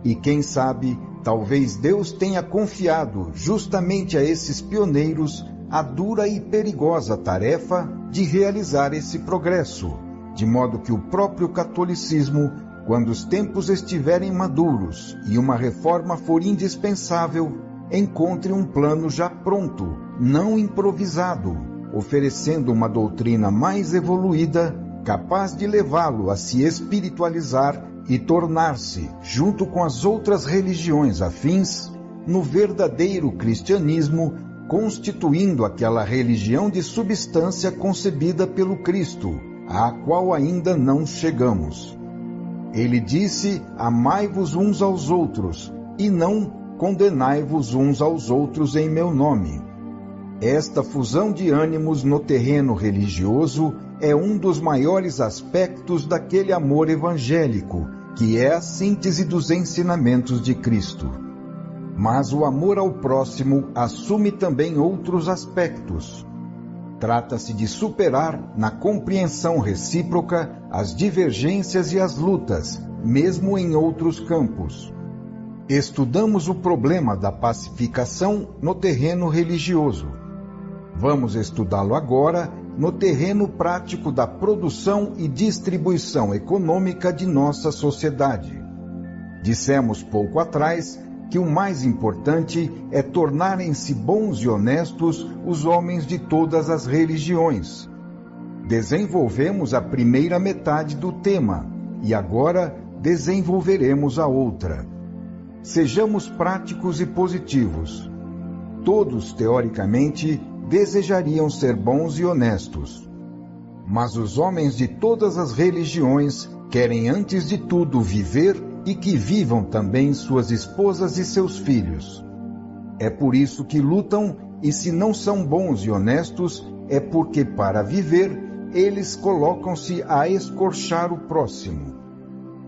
E quem sabe, talvez Deus tenha confiado justamente a esses pioneiros a dura e perigosa tarefa de realizar esse progresso, de modo que o próprio catolicismo, quando os tempos estiverem maduros e uma reforma for indispensável, encontre um plano já pronto, não improvisado, oferecendo uma doutrina mais evoluída, capaz de levá-lo a se espiritualizar e tornar-se, junto com as outras religiões afins, no verdadeiro cristianismo, constituindo aquela religião de substância concebida pelo Cristo, à qual ainda não chegamos. Ele disse: amai-vos uns aos outros, e não condenai-vos uns aos outros em meu nome. Esta fusão de ânimos no terreno religioso é um dos maiores aspectos daquele amor evangélico, que é a síntese dos ensinamentos de Cristo. Mas o amor ao próximo assume também outros aspectos. Trata-se de superar, na compreensão recíproca, as divergências e as lutas, mesmo em outros campos. Estudamos o problema da pacificação no terreno religioso. Vamos estudá-lo agora no terreno prático da produção e distribuição econômica de nossa sociedade. Dissemos pouco atrás que o mais importante é tornarem-se bons e honestos os homens de todas as religiões. Desenvolvemos a primeira metade do tema e agora desenvolveremos a outra. Sejamos práticos e positivos. Todos, teoricamente, desejariam ser bons e honestos. Mas os homens de todas as religiões querem antes de tudo viver e que vivam também suas esposas e seus filhos. É por isso que lutam, e se não são bons e honestos, é porque para viver eles colocam-se a escorchar o próximo.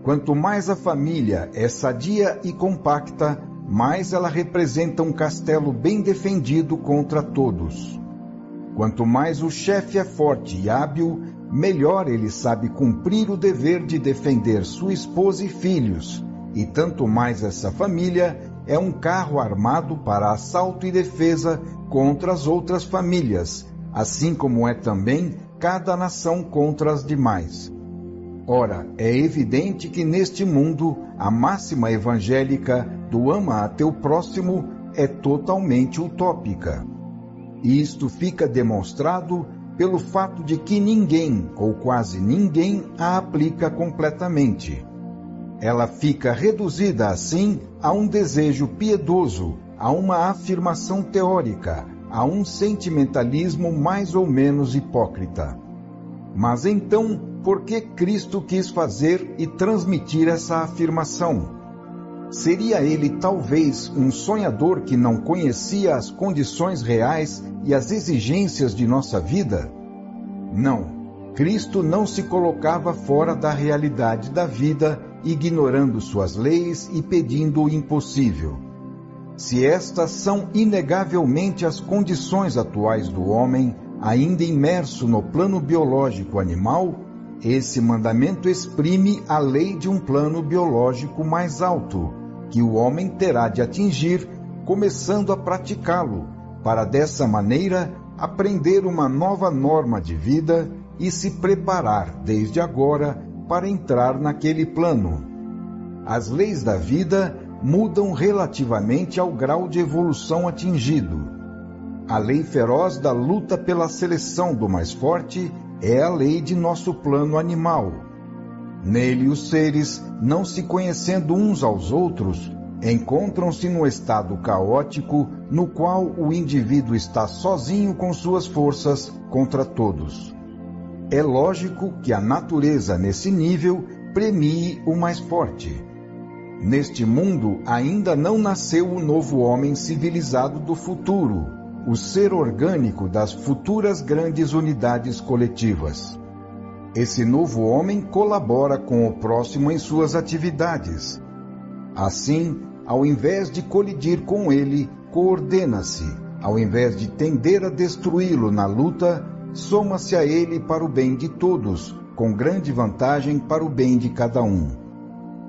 Quanto mais a família é sadia e compacta, mais ela representa um castelo bem defendido contra todos. Quanto mais o chefe é forte e hábil, melhor ele sabe cumprir o dever de defender sua esposa e filhos, e tanto mais essa família é um carro armado para assalto e defesa contra as outras famílias, assim como é também cada nação contra as demais. Ora, é evidente que neste mundo a máxima evangélica do ama a teu próximo é totalmente utópica. E isto fica demonstrado pelo fato de que ninguém, ou quase ninguém, a aplica completamente. Ela fica reduzida, assim, a um desejo piedoso, a uma afirmação teórica, a um sentimentalismo mais ou menos hipócrita. Mas então, por que Cristo quis fazer e transmitir essa afirmação? Seria ele talvez um sonhador que não conhecia as condições reais e as exigências de nossa vida? Não, Cristo não se colocava fora da realidade da vida, ignorando suas leis e pedindo o impossível. Se estas são inegavelmente as condições atuais do homem, ainda imerso no plano biológico animal, esse mandamento exprime a lei de um plano biológico mais alto, que o homem terá de atingir, começando a praticá-lo, para dessa maneira aprender uma nova norma de vida e se preparar desde agora para entrar naquele plano. As leis da vida mudam relativamente ao grau de evolução atingido. A lei feroz da luta pela seleção do mais forte é a lei de nosso plano animal. Nele os seres, não se conhecendo uns aos outros, encontram-se no estado caótico no qual o indivíduo está sozinho com suas forças contra todos. É lógico que a natureza nesse nível premie o mais forte. Neste mundo ainda não nasceu o novo homem civilizado do futuro, o ser orgânico das futuras grandes unidades coletivas. Esse novo homem colabora com o próximo em suas atividades. Assim, ao invés de colidir com ele, coordena-se. Ao invés de tender a destruí-lo na luta, soma-se a ele para o bem de todos, com grande vantagem para o bem de cada um.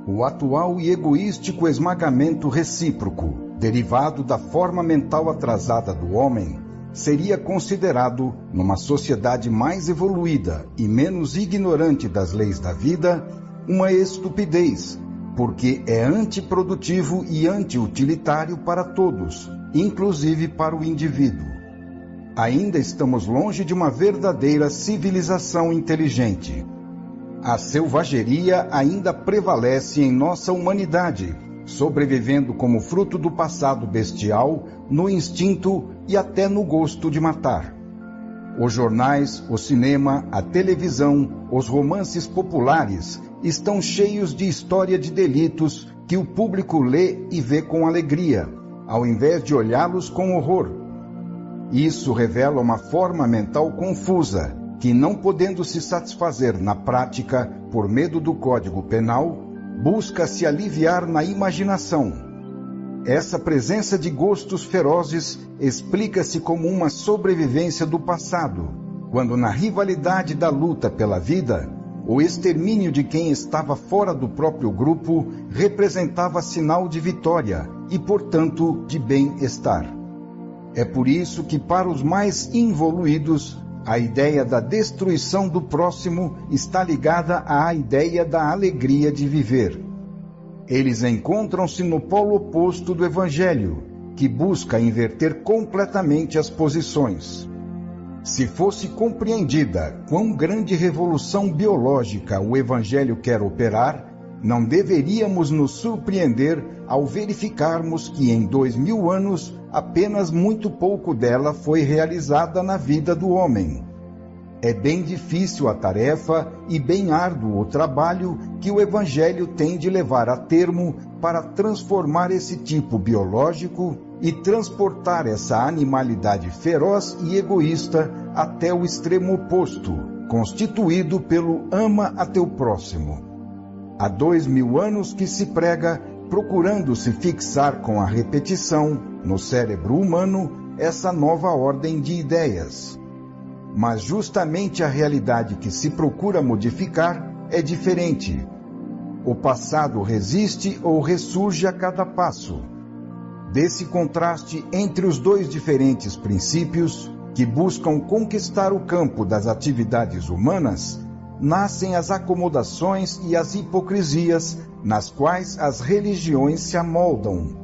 O atual e egoístico esmagamento recíproco, derivado da forma mental atrasada do homem, seria considerado, numa sociedade mais evoluída e menos ignorante das leis da vida, uma estupidez, porque é antiprodutivo e antiutilitário para todos, inclusive para o indivíduo. Ainda estamos longe de uma verdadeira civilização inteligente. A selvageria ainda prevalece em nossa humanidade, sobrevivendo como fruto do passado bestial, no instinto e até no gosto de matar. Os jornais, o cinema, a televisão, os romances populares estão cheios de história de delitos que o público lê e vê com alegria, ao invés de olhá-los com horror. Isso revela uma forma mental confusa, que, não podendo se satisfazer na prática por medo do Código Penal, busca se aliviar na imaginação. Essa presença de gostos ferozes explica-se como uma sobrevivência do passado, quando na rivalidade da luta pela vida, o extermínio de quem estava fora do próprio grupo representava sinal de vitória e, portanto, de bem-estar. É por isso que, para os mais involuídos, a ideia da destruição do próximo está ligada à ideia da alegria de viver. Eles encontram-se no polo oposto do Evangelho, que busca inverter completamente as posições. Se fosse compreendida quão grande revolução biológica o Evangelho quer operar, não deveríamos nos surpreender ao verificarmos que em 2000 anos apenas muito pouco dela foi realizada na vida do homem. É bem difícil a tarefa e bem árduo o trabalho que o Evangelho tem de levar a termo para transformar esse tipo biológico e transportar essa animalidade feroz e egoísta até o extremo oposto, constituído pelo ama a teu próximo. Há 2000 anos que se prega, procurando se fixar com a repetição, no cérebro humano, essa nova ordem de ideias. mas justamente a realidade que se procura modificar é diferente. O passado resiste ou ressurge a cada passo. Desse contraste entre os dois diferentes princípios, que buscam conquistar o campo das atividades humanas, nascem as acomodações e as hipocrisias nas quais as religiões se amoldam.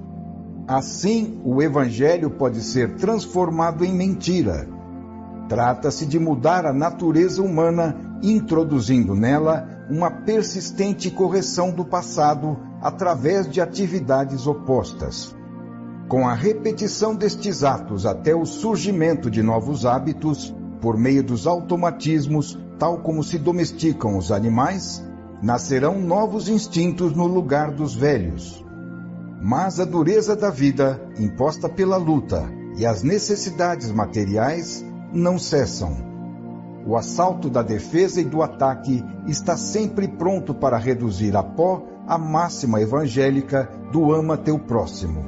Assim, o Evangelho pode ser transformado em mentira. Trata-se de mudar a natureza humana, introduzindo nela uma persistente correção do passado através de atividades opostas. Com a repetição destes atos até o surgimento de novos hábitos, por meio dos automatismos, tal como se domesticam os animais, nascerão novos instintos no lugar dos velhos. Mas a dureza da vida, imposta pela luta, e as necessidades materiais não cessam. O assalto da defesa e do ataque está sempre pronto para reduzir a pó a máxima evangélica do ama teu próximo.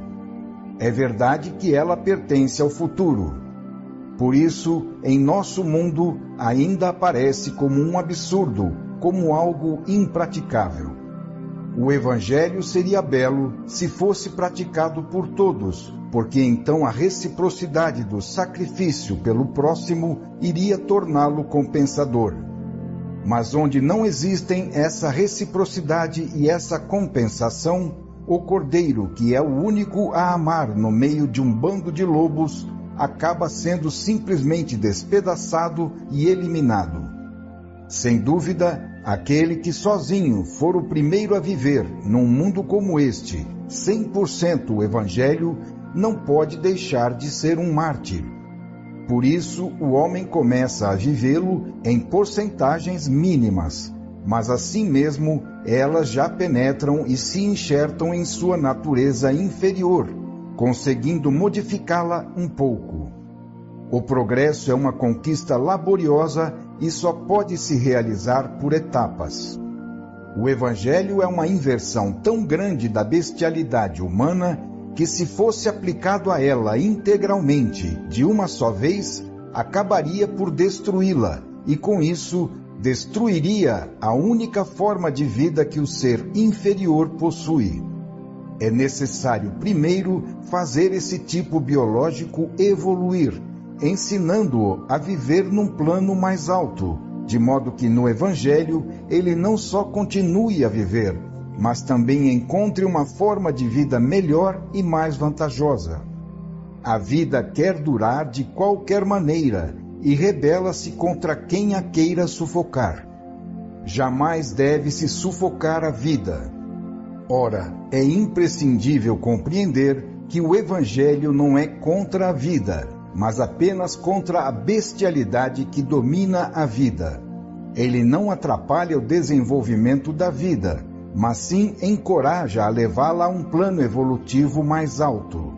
É verdade que ela pertence ao futuro. Por isso, em nosso mundo, ainda aparece como um absurdo, como algo impraticável. O Evangelho seria belo se fosse praticado por todos, porque então a reciprocidade do sacrifício pelo próximo iria torná-lo compensador. Mas onde não existem essa reciprocidade e essa compensação, o cordeiro, que é o único a amar no meio de um bando de lobos, acaba sendo simplesmente despedaçado e eliminado. Sem dúvida, aquele que sozinho for o primeiro a viver num mundo como este, 100% o Evangelho, não pode deixar de ser um mártir. Por isso, o homem começa a vivê-lo em porcentagens mínimas, mas assim mesmo elas já penetram e se enxertam em sua natureza inferior, conseguindo modificá-la um pouco. O progresso é uma conquista laboriosa e só pode se realizar por etapas. O Evangelho é uma inversão tão grande da bestialidade humana que, se fosse aplicado a ela integralmente, de uma só vez, acabaria por destruí-la e, com isso, destruiria a única forma de vida que o ser inferior possui. É necessário, primeiro, fazer esse tipo biológico evoluir, ensinando-o a viver num plano mais alto, de modo que no Evangelho ele não só continue a viver, mas também encontre uma forma de vida melhor e mais vantajosa. A vida quer durar de qualquer maneira e rebela-se contra quem a queira sufocar. Jamais deve-se sufocar a vida. Ora, é imprescindível compreender que o Evangelho não é contra a vida, mas apenas contra a bestialidade que domina a vida. Ele não atrapalha o desenvolvimento da vida, mas sim encoraja a levá-la a um plano evolutivo mais alto.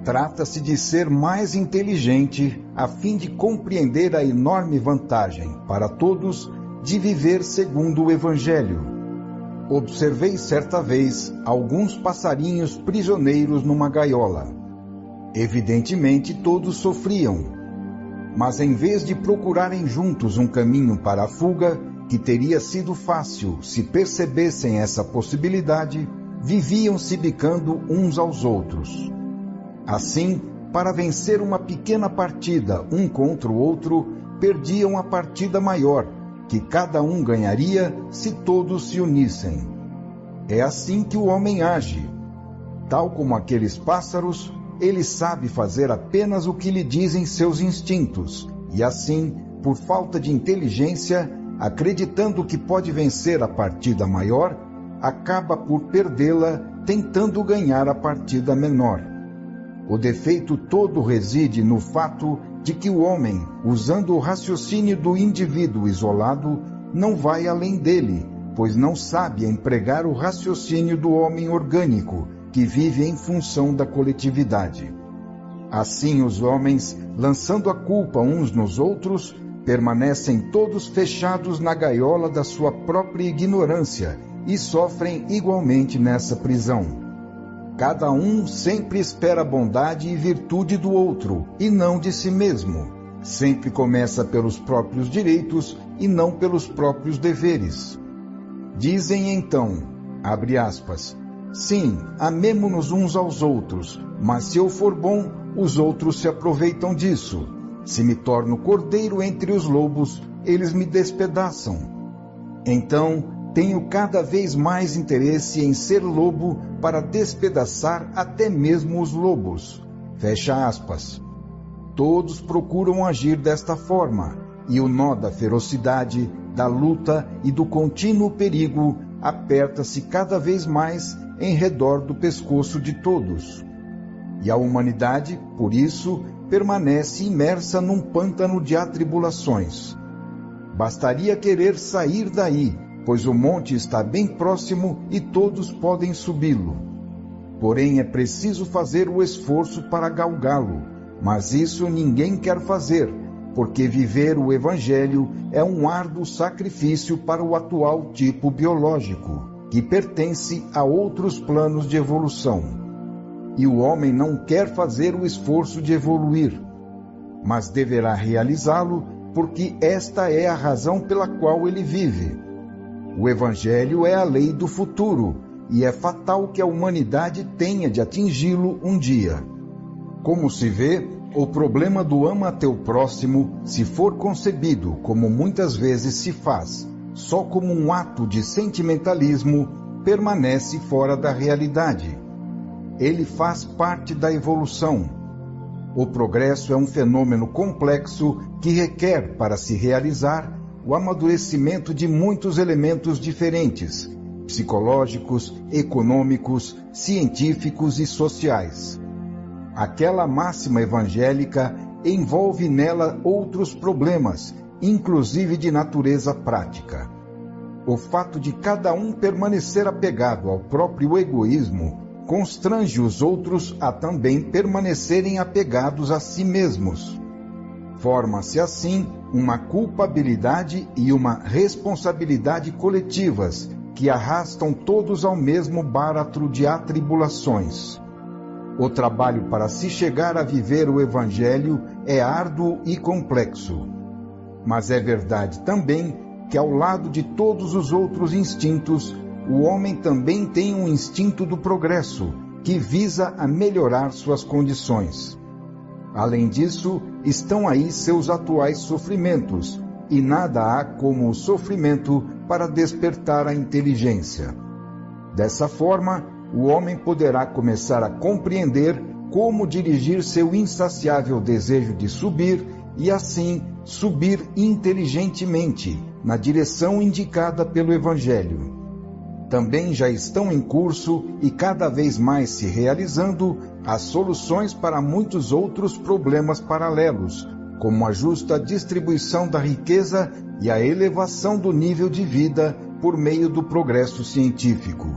Trata-se de ser mais inteligente a fim de compreender a enorme vantagem para todos de viver segundo o Evangelho. Observei certa vez alguns passarinhos prisioneiros numa gaiola. Evidentemente todos sofriam, mas em vez de procurarem juntos um caminho para a fuga, que teria sido fácil se percebessem essa possibilidade, viviam se bicando uns aos outros. Assim, para vencer uma pequena partida um contra o outro, perdiam a partida maior, que cada um ganharia se todos se unissem. É assim que o homem age. Tal como aqueles pássaros, ele sabe fazer apenas o que lhe dizem seus instintos, e assim, por falta de inteligência, acreditando que pode vencer a partida maior, acaba por perdê-la, tentando ganhar a partida menor. O defeito todo reside no fato de que o homem, usando o raciocínio do indivíduo isolado, não vai além dele, pois não sabe empregar o raciocínio do homem orgânico, que vive em função da coletividade. Assim, os homens, lançando a culpa uns nos outros, permanecem todos fechados na gaiola da sua própria ignorância e sofrem igualmente nessa prisão. Cada um sempre espera a bondade e virtude do outro, e não de si mesmo, Sempre começa pelos próprios direitos e não pelos próprios deveres. Dizem então, abre aspas, sim, amemo-nos uns aos outros, mas se eu for bom, os outros se aproveitam disso. Se me torno cordeiro entre os lobos, eles me despedaçam. Então, tenho cada vez mais interesse em ser lobo para despedaçar até mesmo os lobos. Fecha aspas. Todos procuram agir desta forma, e o nó da ferocidade, da luta e do contínuo perigo aperta-se cada vez mais em redor do pescoço de todos. E a humanidade, por isso, permanece imersa num pântano de atribulações. Bastaria querer sair daí, pois o monte está bem próximo e todos podem subi-lo. Porém, é preciso fazer o esforço para galgá-lo, mas isso ninguém quer fazer, porque viver o Evangelho é um árduo sacrifício para o atual tipo biológico, que pertence a outros planos de evolução. E o homem não quer fazer o esforço de evoluir, mas deverá realizá-lo, porque esta é a razão pela qual ele vive. O Evangelho é a lei do futuro, e é fatal que a humanidade tenha de atingi-lo um dia. Como se vê, o problema do ama teu próximo, se for concebido, como muitas vezes se faz, só como um ato de sentimentalismo, permanece fora da realidade. Ele faz parte da evolução. O progresso é um fenômeno complexo que requer, para se realizar, o amadurecimento de muitos elementos diferentes, psicológicos, econômicos, científicos e sociais. Aquela máxima evangélica envolve nela outros problemas, inclusive de natureza prática. O fato de cada um permanecer apegado ao próprio egoísmo constrange os outros a também permanecerem apegados a si mesmos. Forma-se assim uma culpabilidade e uma responsabilidade coletivas que arrastam todos ao mesmo báratro de atribulações. O trabalho para se chegar a viver o Evangelho é árduo e complexo. Mas é verdade também que, ao lado de todos os outros instintos, o homem também tem um instinto do progresso, que visa a melhorar suas condições. Além disso, estão aí seus atuais sofrimentos, e nada há como o sofrimento para despertar a inteligência. Dessa forma, o homem poderá começar a compreender como dirigir seu insaciável desejo de subir e, assim, subir inteligentemente na direção indicada pelo Evangelho. Também já estão em curso e cada vez mais se realizando as soluções para muitos outros problemas paralelos, como a justa distribuição da riqueza e a elevação do nível de vida por meio do progresso científico.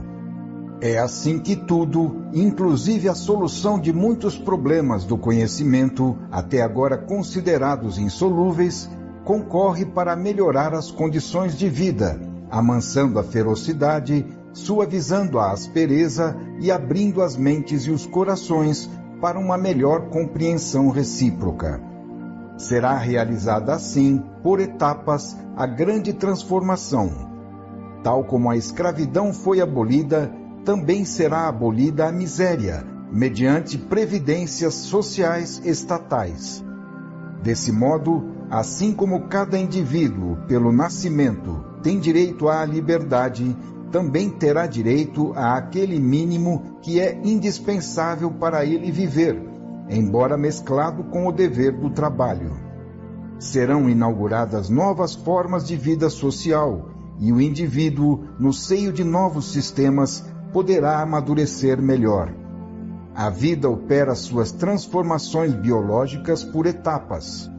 É assim que tudo, inclusive a solução de muitos problemas do conhecimento, até agora considerados insolúveis, concorre para melhorar as condições de vida, amansando a ferocidade, suavizando a aspereza e abrindo as mentes e os corações para uma melhor compreensão recíproca. Será realizada assim, por etapas, a grande transformação. Tal como a escravidão foi abolida, também será abolida a miséria, mediante previdências sociais estatais. Desse modo, assim como cada indivíduo, pelo nascimento, tem direito à liberdade, também terá direito a aquele mínimo que é indispensável para ele viver, embora mesclado com o dever do trabalho. Serão inauguradas novas formas de vida social, e o indivíduo, no seio de novos sistemas, poderá amadurecer melhor. A vida opera suas transformações biológicas por etapas.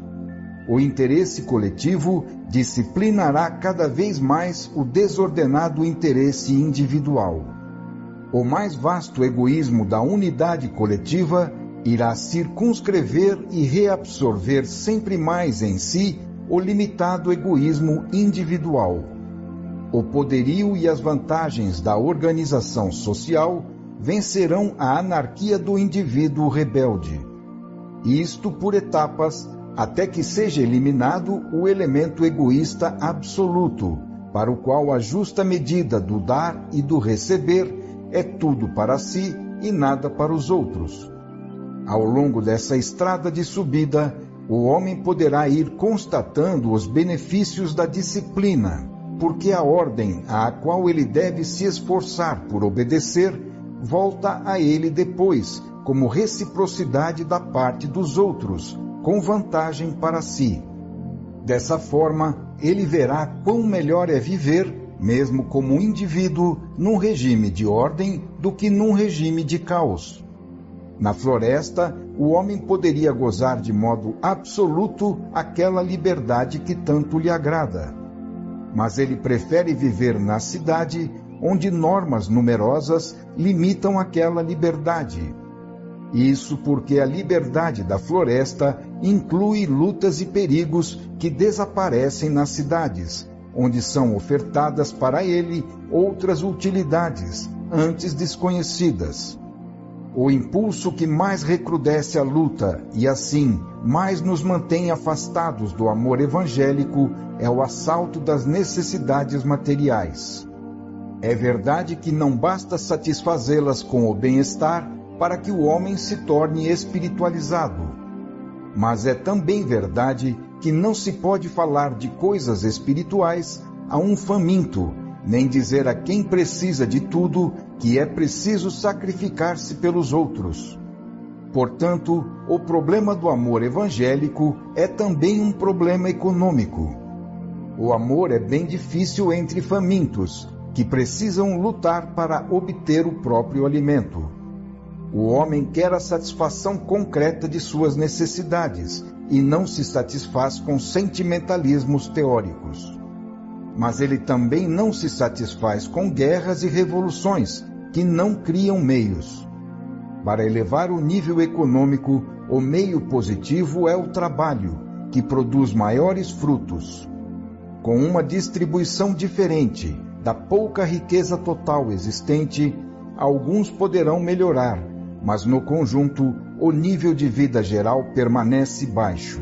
O interesse coletivo disciplinará cada vez mais o desordenado interesse individual. O mais vasto egoísmo da unidade coletiva irá circunscrever e reabsorver sempre mais em si o limitado egoísmo individual. O poderio e as vantagens da organização social vencerão a anarquia do indivíduo rebelde. Isto por etapas, até que seja eliminado o elemento egoísta absoluto, para o qual a justa medida do dar e do receber é tudo para si e nada para os outros. Ao longo dessa estrada de subida, o homem poderá ir constatando os benefícios da disciplina, porque a ordem à qual ele deve se esforçar por obedecer volta a ele depois, como reciprocidade da parte dos outros, com vantagem para si. Dessa forma, ele verá quão melhor é viver, mesmo como indivíduo, num regime de ordem do que num regime de caos. Na floresta, o homem poderia gozar de modo absoluto aquela liberdade que tanto lhe agrada. Mas ele prefere viver na cidade, onde normas numerosas limitam aquela liberdade. Isso porque a liberdade da floresta inclui lutas e perigos que desaparecem nas cidades, onde são ofertadas para ele outras utilidades, antes desconhecidas. O impulso que mais recrudesce a luta e, assim, mais nos mantém afastados do amor evangélico é o assalto das necessidades materiais. É verdade que não basta satisfazê-las com o bem-estar para que o homem se torne espiritualizado. Mas é também verdade que não se pode falar de coisas espirituais a um faminto, nem dizer a quem precisa de tudo que é preciso sacrificar-se pelos outros. Portanto, o problema do amor evangélico é também um problema econômico. O amor é bem difícil entre famintos, que precisam lutar para obter o próprio alimento. O homem quer a satisfação concreta de suas necessidades e não se satisfaz com sentimentalismos teóricos. Mas ele também não se satisfaz com guerras e revoluções, que não criam meios. Para elevar o nível econômico, o meio positivo é o trabalho, que produz maiores frutos. Com uma distribuição diferente da pouca riqueza total existente, alguns poderão melhorar, mas no conjunto o nível de vida geral permanece baixo.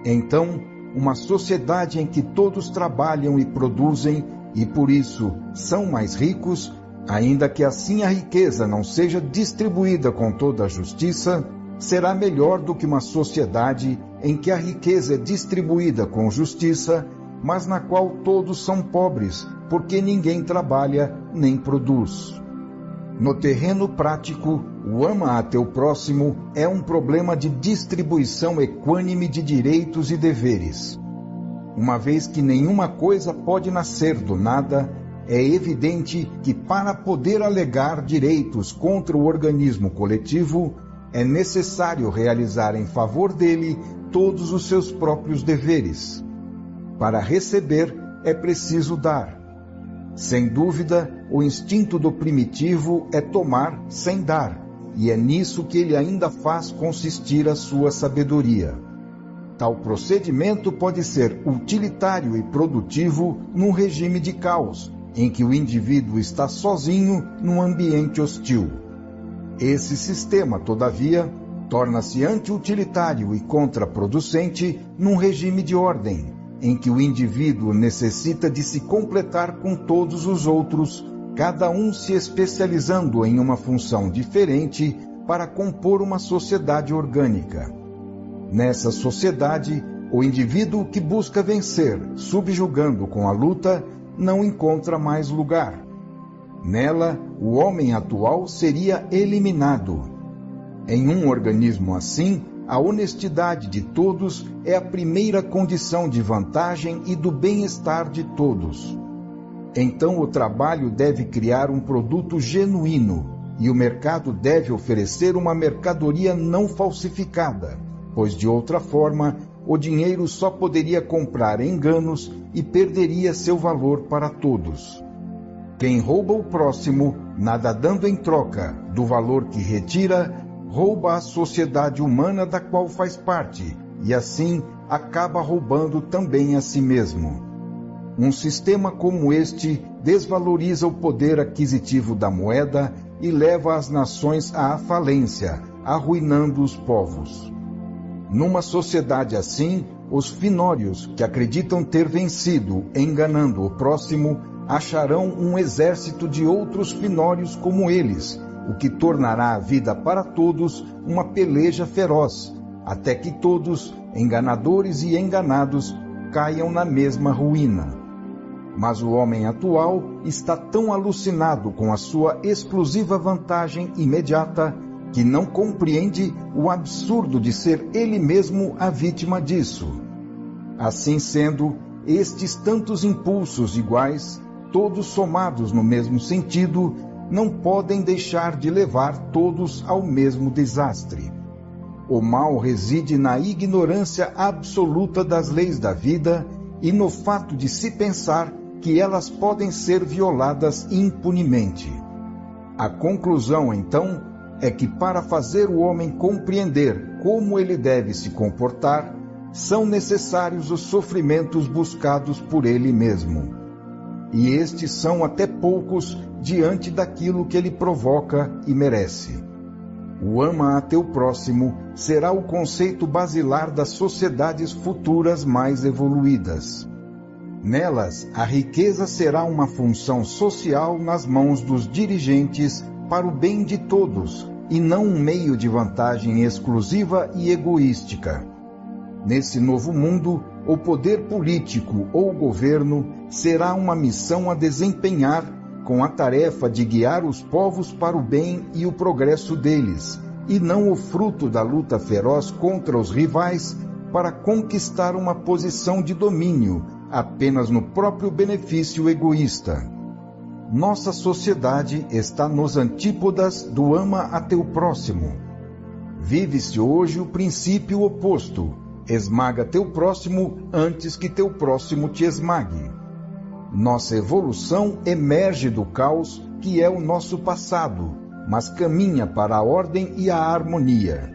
Então, uma sociedade em que todos trabalham e produzem e por isso são mais ricos, ainda que assim a riqueza não seja distribuída com toda a justiça, será melhor do que uma sociedade em que a riqueza é distribuída com justiça, mas na qual todos são pobres, porque ninguém trabalha nem produz. No terreno prático, o ama a teu próximo é um problema de distribuição equânime de direitos e deveres. Uma vez que nenhuma coisa pode nascer do nada, é evidente que para poder alegar direitos contra o organismo coletivo, é necessário realizar em favor dele todos os seus próprios deveres. Para receber, é preciso dar. Sem dúvida, o instinto do primitivo é tomar sem dar, e é nisso que ele ainda faz consistir a sua sabedoria. Tal procedimento pode ser utilitário e produtivo num regime de caos, em que o indivíduo está sozinho num ambiente hostil. Esse sistema, todavia, torna-se anti-utilitário e contraproducente num regime de ordem, em que o indivíduo necessita de se completar com todos os outros, cada um se especializando em uma função diferente para compor uma sociedade orgânica. Nessa sociedade, o indivíduo que busca vencer, subjugando com a luta, não encontra mais lugar. Nela, o homem atual seria eliminado. Em um organismo assim, a honestidade de todos é a primeira condição de vantagem e do bem-estar de todos. Então o trabalho deve criar um produto genuíno e o mercado deve oferecer uma mercadoria não falsificada, pois de outra forma o dinheiro só poderia comprar enganos e perderia seu valor para todos. Quem rouba o próximo, nada dando em troca do valor que retira, rouba a sociedade humana da qual faz parte, e assim acaba roubando também a si mesmo. Um sistema como este desvaloriza o poder aquisitivo da moeda e leva as nações à falência, arruinando os povos. Numa sociedade assim, os finórios que acreditam ter vencido, enganando o próximo, acharão um exército de outros finórios como eles, o que tornará a vida para todos uma peleja feroz, até que todos, enganadores e enganados, caiam na mesma ruína. Mas o homem atual está tão alucinado com a sua exclusiva vantagem imediata que não compreende o absurdo de ser ele mesmo a vítima disso. Assim sendo, estes tantos impulsos iguais, todos somados no mesmo sentido, não podem deixar de levar todos ao mesmo desastre. O mal reside na ignorância absoluta das leis da vida e no fato de se pensar que elas podem ser violadas impunemente. A conclusão, então, é que para fazer o homem compreender como ele deve se comportar, são necessários os sofrimentos buscados por ele mesmo. E estes são até poucos diante daquilo que ele provoca e merece. O ama a teu próximo será o conceito basilar das sociedades futuras mais evoluídas. Nelas, a riqueza será uma função social nas mãos dos dirigentes para o bem de todos, e não um meio de vantagem exclusiva e egoística. Nesse novo mundo, o poder político ou governo será uma missão a desempenhar com a tarefa de guiar os povos para o bem e o progresso deles, e não o fruto da luta feroz contra os rivais para conquistar uma posição de domínio apenas no próprio benefício egoísta. Nossa sociedade está nos antípodas do ama a teu próximo. Vive-se hoje o princípio oposto: esmaga teu próximo antes que teu próximo te esmague. Nossa evolução emerge do caos que é o nosso passado, mas caminha para a ordem e a harmonia.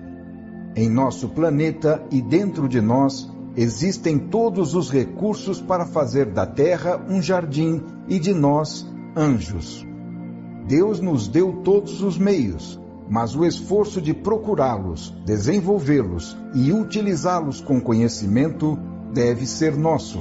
Em nosso planeta e dentro de nós existem todos os recursos para fazer da Terra um jardim e de nós anjos. Deus nos deu todos os meios, mas o esforço de procurá-los, desenvolvê-los e utilizá-los com conhecimento deve ser nosso.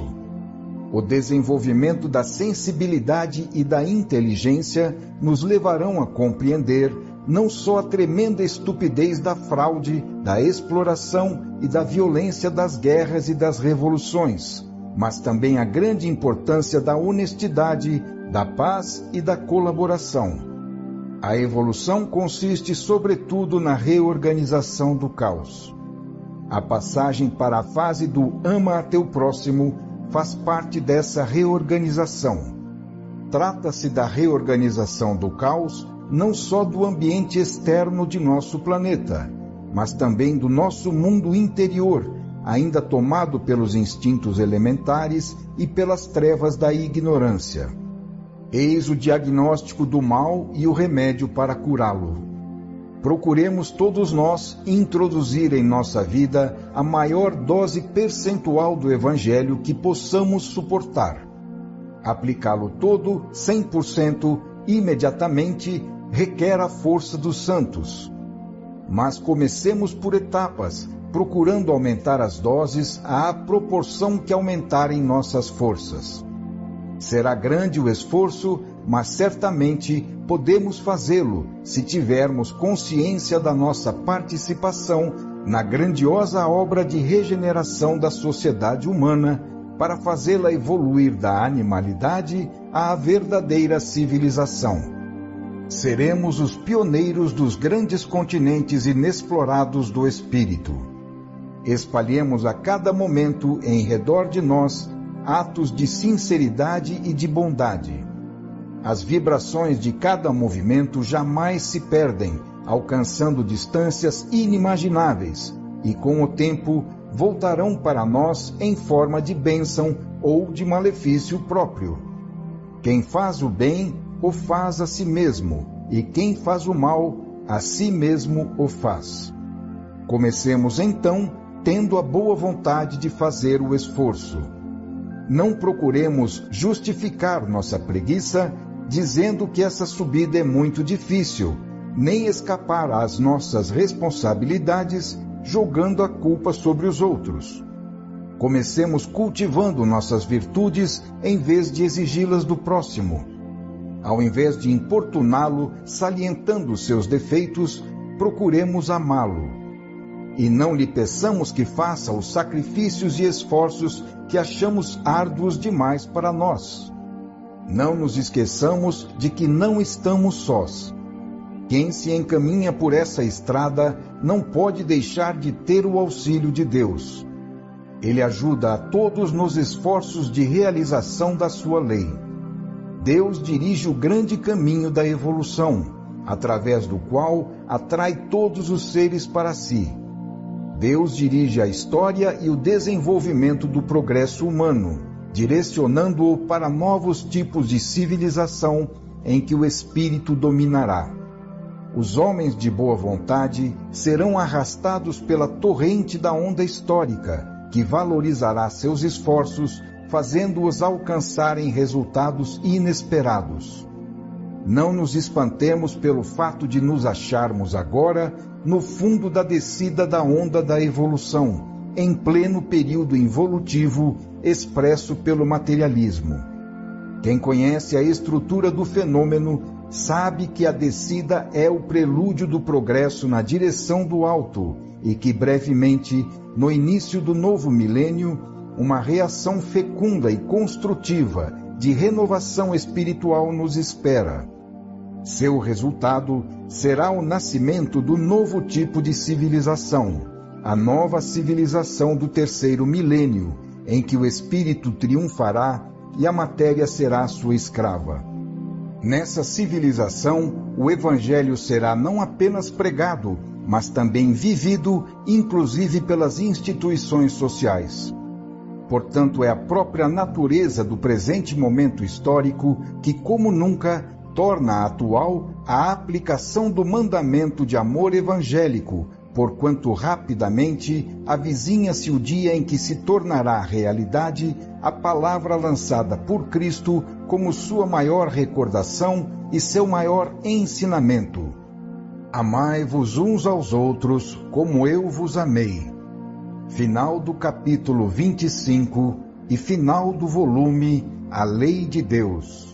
O desenvolvimento da sensibilidade e da inteligência nos levarão a compreender não só a tremenda estupidez da fraude, da exploração e da violência das guerras e das revoluções, mas também a grande importância da honestidade, da paz e da colaboração. A evolução consiste sobretudo na reorganização do caos. A passagem para a fase do ama a teu próximo faz parte dessa reorganização. Trata-se da reorganização do caos não só do ambiente externo de nosso planeta, mas também do nosso mundo interior, ainda tomado pelos instintos elementares e pelas trevas da ignorância. Eis o diagnóstico do mal e o remédio para curá-lo. Procuremos todos nós introduzir em nossa vida a maior dose percentual do Evangelho que possamos suportar. Aplicá-lo todo, 100%, imediatamente, requer a força dos santos. Mas comecemos por etapas, procurando aumentar as doses à proporção que aumentarem nossas forças. Será grande o esforço, mas certamente podemos fazê-lo se tivermos consciência da nossa participação na grandiosa obra de regeneração da sociedade humana para fazê-la evoluir da animalidade à verdadeira civilização. Seremos os pioneiros dos grandes continentes inexplorados do espírito. Espalhemos a cada momento em redor de nós atos de sinceridade e de bondade. As vibrações de cada movimento jamais se perdem, alcançando distâncias inimagináveis, e com o tempo voltarão para nós em forma de bênção ou de malefício próprio. Quem faz o bem, o faz a si mesmo, e quem faz o mal, a si mesmo o faz. Comecemos então, tendo a boa vontade de fazer o esforço. Não procuremos justificar nossa preguiça, dizendo que essa subida é muito difícil, nem escapar às nossas responsabilidades, jogando a culpa sobre os outros. Comecemos cultivando nossas virtudes em vez de exigi-las do próximo. Ao invés de importuná-lo, salientando seus defeitos, procuremos amá-lo. E não lhe peçamos que faça os sacrifícios e esforços que achamos árduos demais para nós. Não nos esqueçamos de que não estamos sós. Quem se encaminha por essa estrada não pode deixar de ter o auxílio de Deus. Ele ajuda a todos nos esforços de realização da sua lei. Deus dirige o grande caminho da evolução, através do qual atrai todos os seres para si. Deus dirige a história e o desenvolvimento do progresso humano, direcionando-o para novos tipos de civilização em que o espírito dominará. Os homens de boa vontade serão arrastados pela torrente da onda histórica, que valorizará seus esforços, fazendo-os alcançarem resultados inesperados. Não nos espantemos pelo fato de nos acharmos agora no fundo da descida da onda da evolução, em pleno período involutivo expresso pelo materialismo. Quem conhece a estrutura do fenômeno sabe que a descida é o prelúdio do progresso na direção do alto e que brevemente, no início do novo milênio, uma reação fecunda e construtiva de renovação espiritual nos espera. Seu resultado será o nascimento do novo tipo de civilização, a nova civilização do terceiro milênio, em que o espírito triunfará e a matéria será sua escrava. Nessa civilização, o Evangelho será não apenas pregado, mas também vivido, inclusive pelas instituições sociais. Portanto, é a própria natureza do presente momento histórico que, como nunca, torna atual a aplicação do mandamento de amor evangélico, porquanto rapidamente avizinha-se o dia em que se tornará realidade a palavra lançada por Cristo como sua maior recordação e seu maior ensinamento. Amai-vos uns aos outros como eu vos amei. Final do capítulo 25 e final do volume A Lei de Deus.